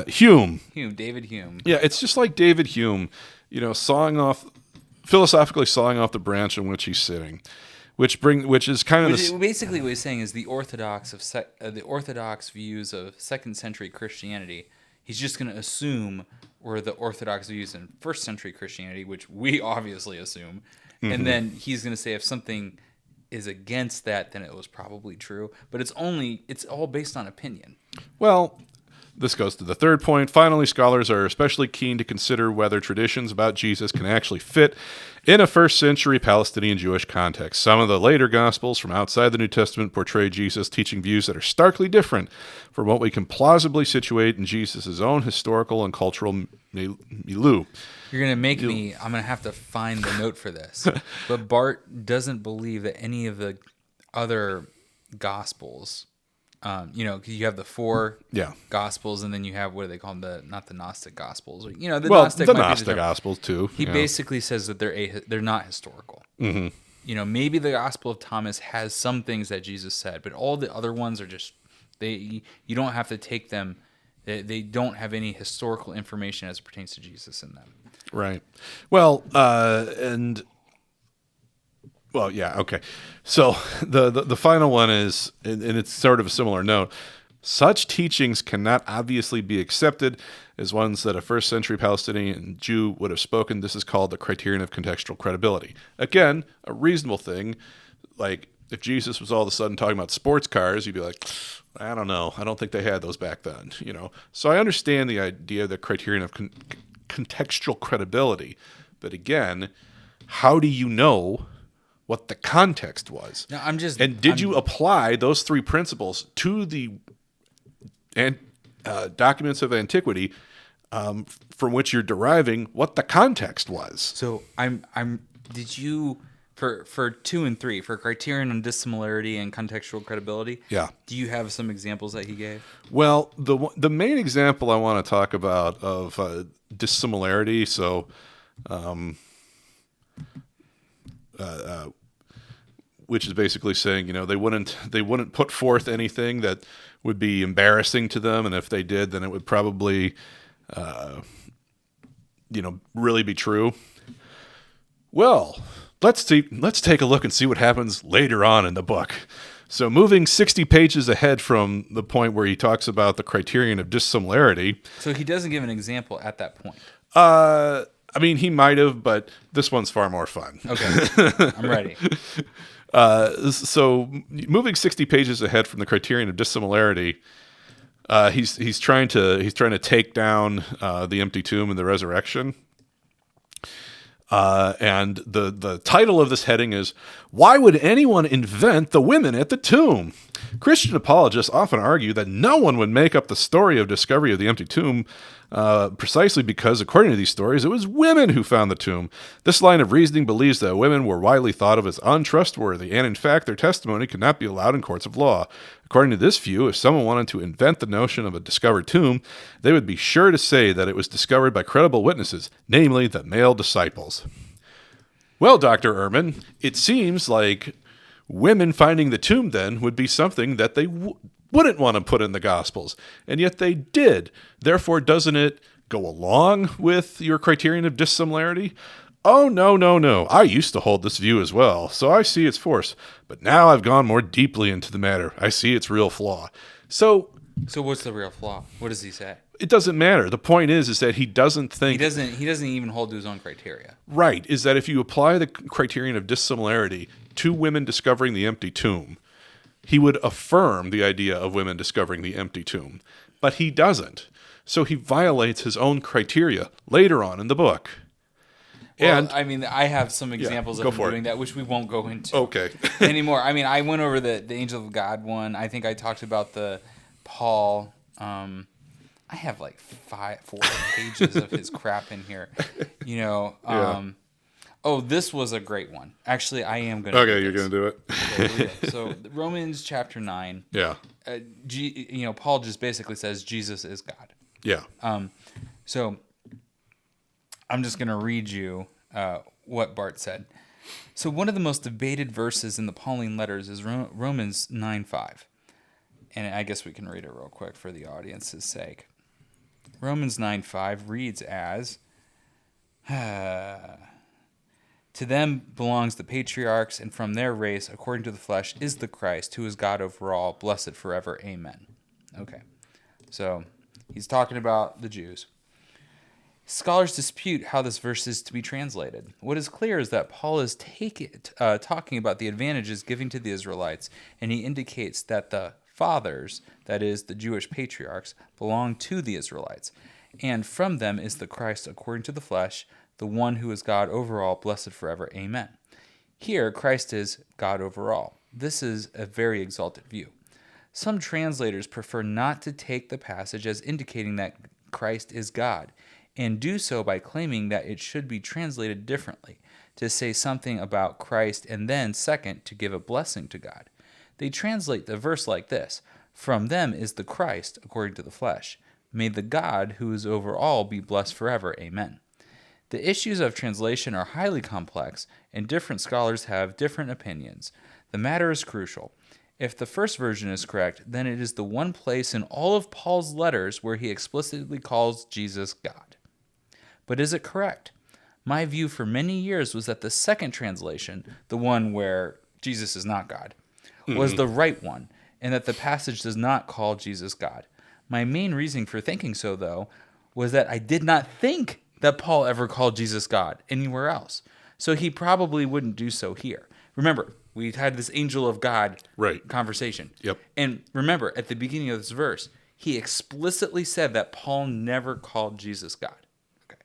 Hume. David Hume. Yeah, it's just like David Hume, philosophically sawing off the branch on which he's sitting, which is kind of basically what he's saying is the orthodox views of 2nd century Christianity. He's just going to assume were the orthodox views in 1st century Christianity, which we obviously assume, and then he's going to say if something is against that, then it was probably true. But it's all based on opinion. Well, this goes to the third point. Finally, scholars are especially keen to consider whether traditions about Jesus can actually fit in a 1st century Palestinian Jewish context. Some of the later Gospels from outside the New Testament portray Jesus teaching views that are starkly different from what we can plausibly situate in Jesus' own historical and cultural milieu. You're going to make me, I'm going to have to find the note for this. But Bart doesn't believe that any of the other Gospels, you have the 4 Gospels, and then you have, what do they call them? Not the Gnostic Gospels. The Gnostic Gospels too. He basically says that they're not historical. Mm-hmm. Maybe the Gospel of Thomas has some things that Jesus said, but all the other ones are just you don't have to take them. They don't have any historical information as it pertains to Jesus in them. Right. Well, okay. So the final one is, and it's sort of a similar note, such teachings cannot obviously be accepted as ones that a 1st century Palestinian Jew would have spoken. This is called the criterion of contextual credibility. Again, a reasonable thing. Like, if Jesus was all of a sudden talking about sports cars, you'd be like, I don't know. I don't think they had those back then, So I understand the idea of the criterion of contextual credibility. But again, how do you know what the context was? No, did you apply those 3 principles to the documents of antiquity from which you're deriving what the context was? So did you, for 2 and 3, for criterion on dissimilarity and contextual credibility, do you have some examples that he gave? Well, the main example I want to talk about of dissimilarity, so which is basically saying, they wouldn't put forth anything that would be embarrassing to them, and if they did, then it would probably really be true. Well, let's take a look and see what happens later on in the book. So moving 60 pages ahead from the point where he talks about the criterion of dissimilarity. So he doesn't give an example at that point. I mean, he might have, but this one's far more fun. Okay, I'm ready. So moving 60 pages ahead from the criterion of dissimilarity, he's trying to take down the empty tomb and the resurrection. And the title of this heading is, "Why would anyone invent the women at the tomb?" Christian apologists often argue that no one would make up the story of discovery of the empty tomb precisely because, according to these stories, it was women who found the tomb. This line of reasoning believes that women were widely thought of as untrustworthy, and in fact, their testimony could not be allowed in courts of law. According to this view, if someone wanted to invent the notion of a discovered tomb, they would be sure to say that it was discovered by credible witnesses, namely the male disciples. Well, Dr. Ehrman, it seems like women finding the tomb then would be something that they wouldn't want to put in the Gospels, and yet they did. Therefore, doesn't it go along with your criterion of dissimilarity? Oh, no. I used to hold this view as well, so I see its force. But now I've gone more deeply into the matter. I see its real flaw. So what's the real flaw? What does he say? It doesn't matter. The point is that he doesn't think... He doesn't even hold to his own criteria. Right, is that if you apply the criterion of dissimilarity to women discovering the empty tomb, he would affirm the idea of women discovering the empty tomb. But he doesn't. So he violates his own criteria later on in the book. Well, I mean, I have some examples of him doing that, which we won't go into anymore. I mean, I went over the Angel of God one. I think I talked about the Paul. I have like 4 pages of his crap in here. You know. Oh, this was a great one. Actually, I am going to. Okay, you're going to do it. Okay, so Romans chapter 9. Yeah. Paul just basically says Jesus is God. Yeah. So I'm just going to read you what Bart said. So one of the most debated verses in the Pauline letters is Romans 9:5. And I guess we can read it real quick for the audience's sake. Romans 9:5 reads as, "To them belongs the patriarchs, and from their race, according to the flesh, is the Christ, who is God over all, blessed forever. Amen." Okay. So he's talking about the Jews. Scholars dispute how this verse is to be translated. What is clear is that Paul is talking about the advantages given to the Israelites, and he indicates that the fathers, that is, the Jewish patriarchs, belong to the Israelites, and from them is the Christ according to the flesh, the one who is God over all, blessed forever. Amen. Here, Christ is God over all. This is a very exalted view. Some translators prefer not to take the passage as indicating that Christ is God, and do so by claiming that it should be translated differently, to say something about Christ and then, second, to give a blessing to God. They translate the verse like this: "From them is the Christ, according to the flesh. May the God who is over all be blessed forever. Amen." The issues of translation are highly complex, and different scholars have different opinions. The matter is crucial. If the first version is correct, then it is the one place in all of Paul's letters where he explicitly calls Jesus God. But is it correct? My view for many years was that the second translation, the one where Jesus is not God, was the right one, and that the passage does not call Jesus God. My main reason for thinking so, though, was that I did not think that Paul ever called Jesus God anywhere else. So he probably wouldn't do so here. Remember, we had this angel of God conversation. Yep. And remember, at the beginning of this verse, he explicitly said that Paul never called Jesus God. Okay.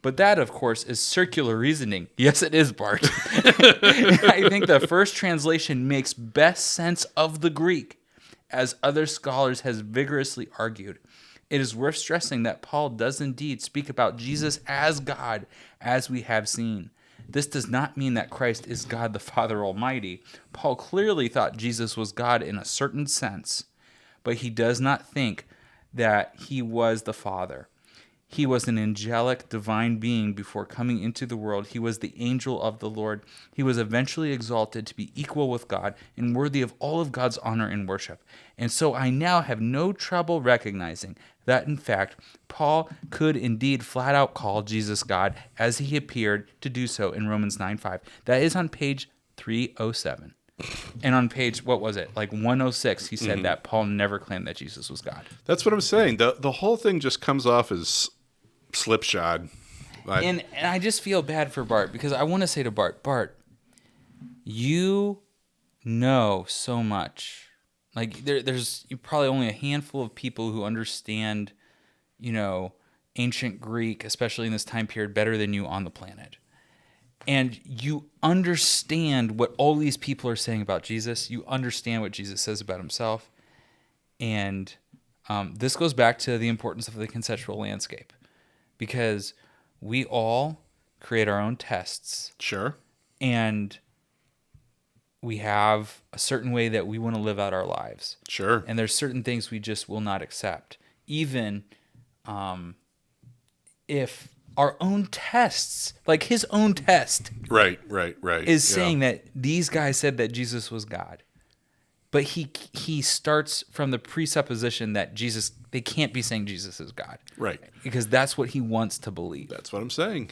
But that, of course, is circular reasoning. Yes, it is, Bart. I think the first translation makes best sense of the Greek, as other scholars have vigorously argued. It is worth stressing that Paul does indeed speak about Jesus as God, as we have seen. This does not mean that Christ is God the Father Almighty. Paul clearly thought Jesus was God in a certain sense, but he does not think that he was the Father. He was an angelic, divine being before coming into the world. He was the angel of the Lord. He was eventually exalted to be equal with God and worthy of all of God's honor and worship. And so I now have no trouble recognizing that, in fact, Paul could indeed flat out call Jesus God as he appeared to do so in Romans 9:5. That is on page 307. And on page, what was it, like 106, he said that Paul never claimed that Jesus was God. That's what I'm saying. The whole thing just comes off as slipshod. And I just feel bad for Bart because I want to say to Bart, you know so much. Like there's probably only a handful of people who understand, ancient Greek, especially in this time period, better than you on the planet. And you understand what all these people are saying about Jesus. You understand what Jesus says about himself. And this goes back to the importance of the conceptual landscape, because we all create our own tests. Sure. And we have a certain way that we want to live out our lives. Sure. And there's certain things we just will not accept, even if our own tests, like his own test, Right. is saying that these guys said that Jesus was God. But he starts from the presupposition that they can't be saying Jesus is God. Right. Because that's what he wants to believe. That's what I'm saying.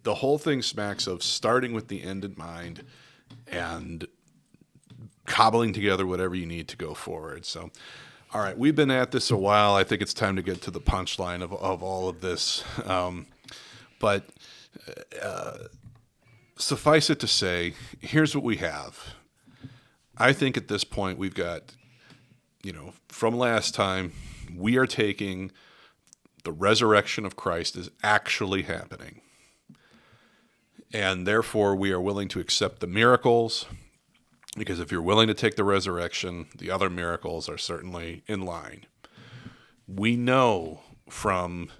The whole thing smacks of starting with the end in mind and cobbling together whatever you need to go forward. So, all right, we've been at this a while. I think it's time to get to the punchline of all of this. But suffice it to say, here's what we have. I think at this point we've got, from last time, we are taking the resurrection of Christ is actually happening. And therefore we are willing to accept the miracles, because if you're willing to take the resurrection, the other miracles are certainly in line. We know from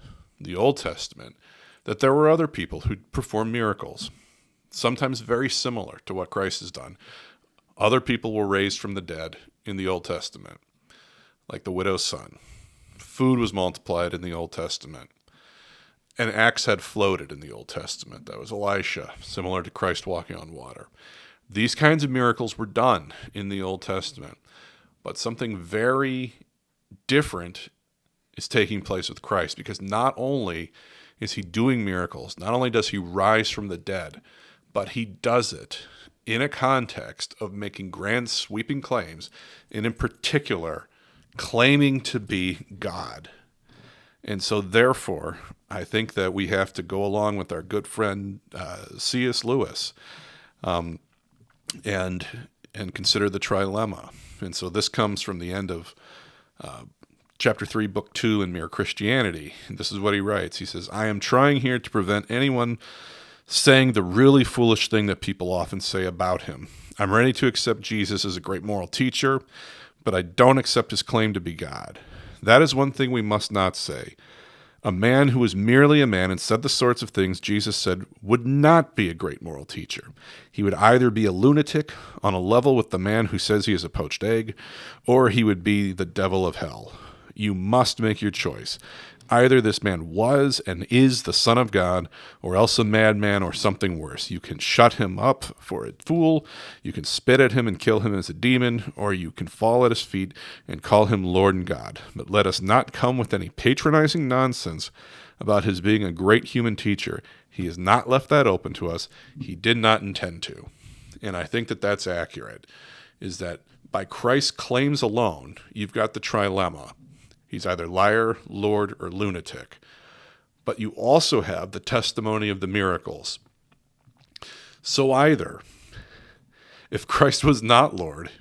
the Old Testament that there were other people who performed miracles, sometimes very similar to what Christ has done. Other people were raised from the dead in the Old Testament, like the widow's son. Food was multiplied in the Old Testament. An axe had floated in the Old Testament. That was Elisha, similar to Christ walking on water. These kinds of miracles were done in the Old Testament. But something very different is taking place with Christ, because not only is he doing miracles, not only does he rise from the dead, but he does it in a context of making grand sweeping claims, and in particular, claiming to be God. And so therefore, I think that we have to go along with our good friend C.S. Lewis and consider the trilemma. And so this comes from the end of chapter 3, book 2 in Mere Christianity. And this is what he writes. He says, I am trying here to prevent anyone saying the really foolish thing that people often say about him. I'm ready to accept Jesus as a great moral teacher, but I don't accept his claim to be God. That is one thing we must not say. A man who was merely a man and said the sorts of things Jesus said would not be a great moral teacher. He would either be a lunatic on a level with the man who says he is a poached egg, or he would be the devil of hell. You must make your choice. Either this man was and is the Son of God, or else a madman or something worse. You can shut him up for a fool, you can spit at him and kill him as a demon, or you can fall at his feet and call him Lord and God. But let us not come with any patronizing nonsense about his being a great human teacher. He has not left that open to us. He did not intend to. And I think that that's accurate, is that by Christ's claims alone, you've got the trilemma. He's either liar, Lord, or lunatic. But you also have the testimony of the miracles. So either, if Christ was not Lord,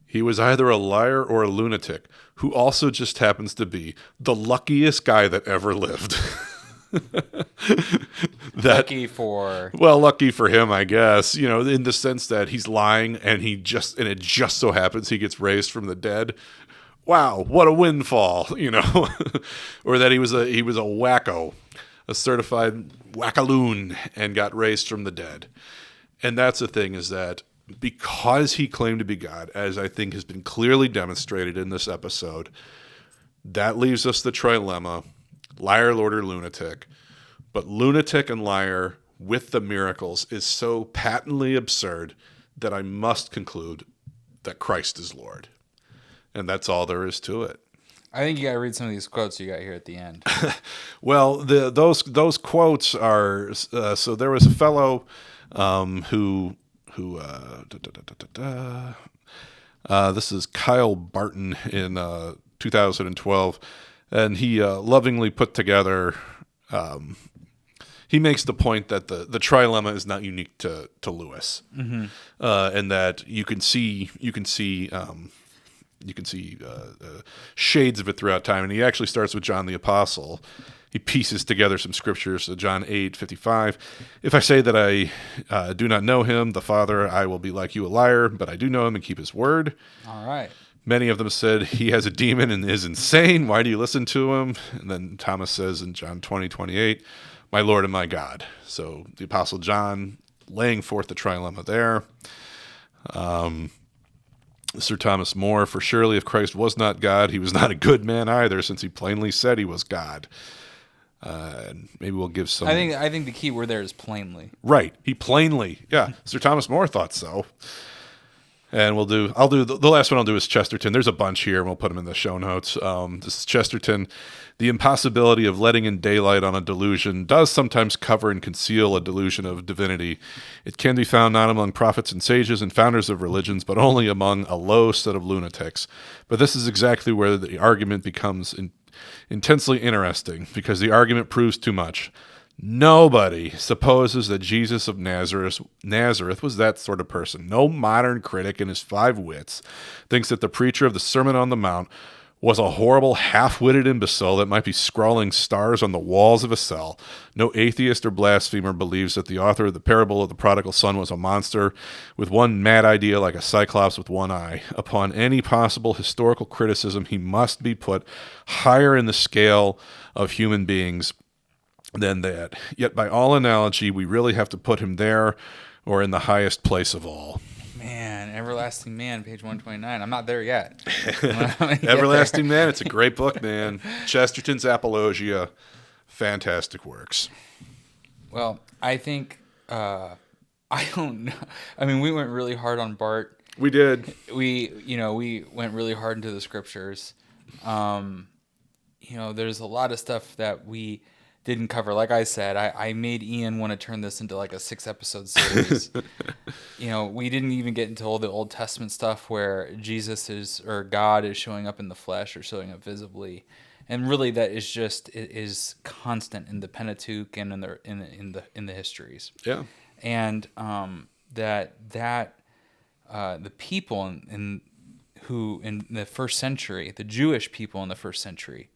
he was either a liar or a lunatic, who also just happens to be the luckiest guy that ever lived. Lucky for him, I guess, in the sense that he's lying and it just so happens he gets raised from the dead. Wow, what a windfall, or that he was a wacko, a certified wackaloon, and got raised from the dead. And that's the thing, is that because he claimed to be God, as I think has been clearly demonstrated in this episode, that leaves us the trilemma, liar, Lord, or lunatic. But lunatic and liar with the miracles is so patently absurd that I must conclude that Christ is Lord. And that's all there is to it. I think you got to read some of these quotes you got here at the end. Well, those quotes are so there was a fellow who this is Kyle Barton in 2012, and he lovingly put together he makes the point that the trilemma is not unique to Lewis, and that you can see shades of it throughout time. And he actually starts with John the Apostle. He pieces together some scriptures. So John 8:55, if I say that I do not know him, the Father, I will be like you, a liar, but I do know him and keep his word. All right. Many of them said, he has a demon and is insane. Why do you listen to him? And then Thomas says in John 20:28, my Lord and my God. So the Apostle John laying forth the trilemma there. Sir Thomas More, for surely if Christ was not God, he was not a good man either, since he plainly said he was God. And maybe we'll give some... I think the key word there is plainly. Right. He plainly. Yeah. Sir Thomas More thought so. And I'll do the last one I'll do is Chesterton. There's a bunch here, and we'll put them in the show notes. This is Chesterton. The impossibility of letting in daylight on a delusion does sometimes cover and conceal a delusion of divinity. It can be found not among prophets and sages and founders of religions, but only among a low set of lunatics. But this is exactly where the argument becomes intensely interesting, because the argument proves too much. Nobody supposes that Jesus of Nazareth was that sort of person. No modern critic in his 5 wits thinks that the preacher of the Sermon on the Mount was a horrible, half-witted imbecile that might be scrawling stars on the walls of a cell. No atheist or blasphemer believes that the author of the parable of the prodigal son was a monster with one mad idea like a cyclops with one eye. Upon any possible historical criticism, he must be put higher in the scale of human beings than that. Yet by all analogy, we really have to put him there or in the highest place of all. Man, Everlasting Man, page 129. I'm not there yet. Everlasting Man, it's a great book, man. Chesterton's Apologia, fantastic works. Well, I think, I don't know. I mean, we went really hard on Bart. We did. We went really hard into the scriptures. There's a lot of stuff that we didn't cover. Like I said, I made Ian want to turn this into like a 6-episode series. We didn't even get into all the Old Testament stuff where God is showing up in the flesh or showing up visibly, and really that is just is constant in the Pentateuch and in the histories. Yeah, and the people who in the first century, the Jewish people in the first century,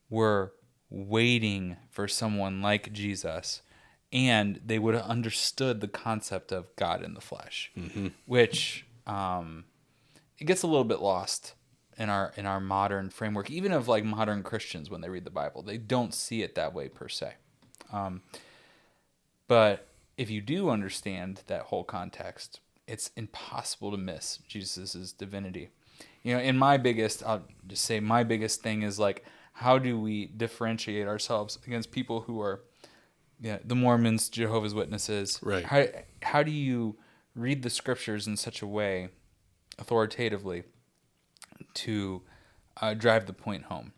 were waiting for someone like Jesus, and they would have understood the concept of God in the flesh, which it gets a little bit lost in our modern framework, even of like modern Christians when they read the Bible. They don't see it that way per se. But if you do understand that whole context, it's impossible to miss Jesus' divinity. I'll just say my biggest thing is like, how do we differentiate ourselves against people who are, the Mormons, Jehovah's Witnesses? Right. How do you read the scriptures in such a way, authoritatively, to drive the point home?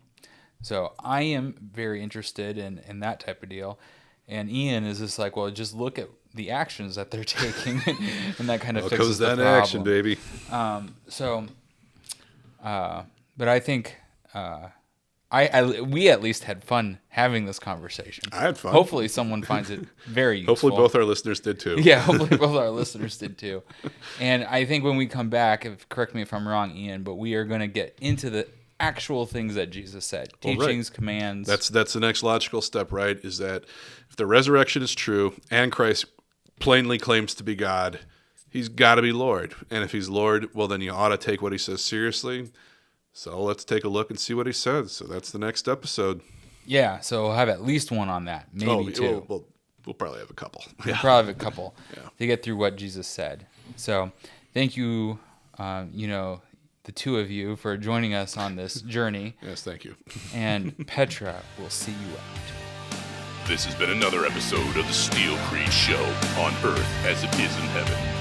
So I am very interested in that type of deal. And Ian is just like, well, just look at the actions that they're taking, and that kind of fixes the problem. Action, baby. But I think... we at least had fun having this conversation. I had fun. Hopefully someone finds it very useful. Hopefully both our listeners did too. Yeah, hopefully both our listeners did too. And I think when we come back, correct me if I'm wrong, Ian, but we are going to get into the actual things that Jesus said. Teachings, commands. That's the next logical step, right? Is that if the resurrection is true and Christ plainly claims to be God, he's got to be Lord. And if he's Lord, well, then you ought to take what he says seriously. So let's take a look and see what he says. So that's the next episode. Yeah, so we'll have at least one on that, maybe two. We'll probably have a couple. We'll probably have a couple to get through what Jesus said. So thank you, the two of you, for joining us on this journey. Yes, thank you. And Petra, we'll see you out. This has been another episode of the Steel Creed Show, on earth as it is in heaven.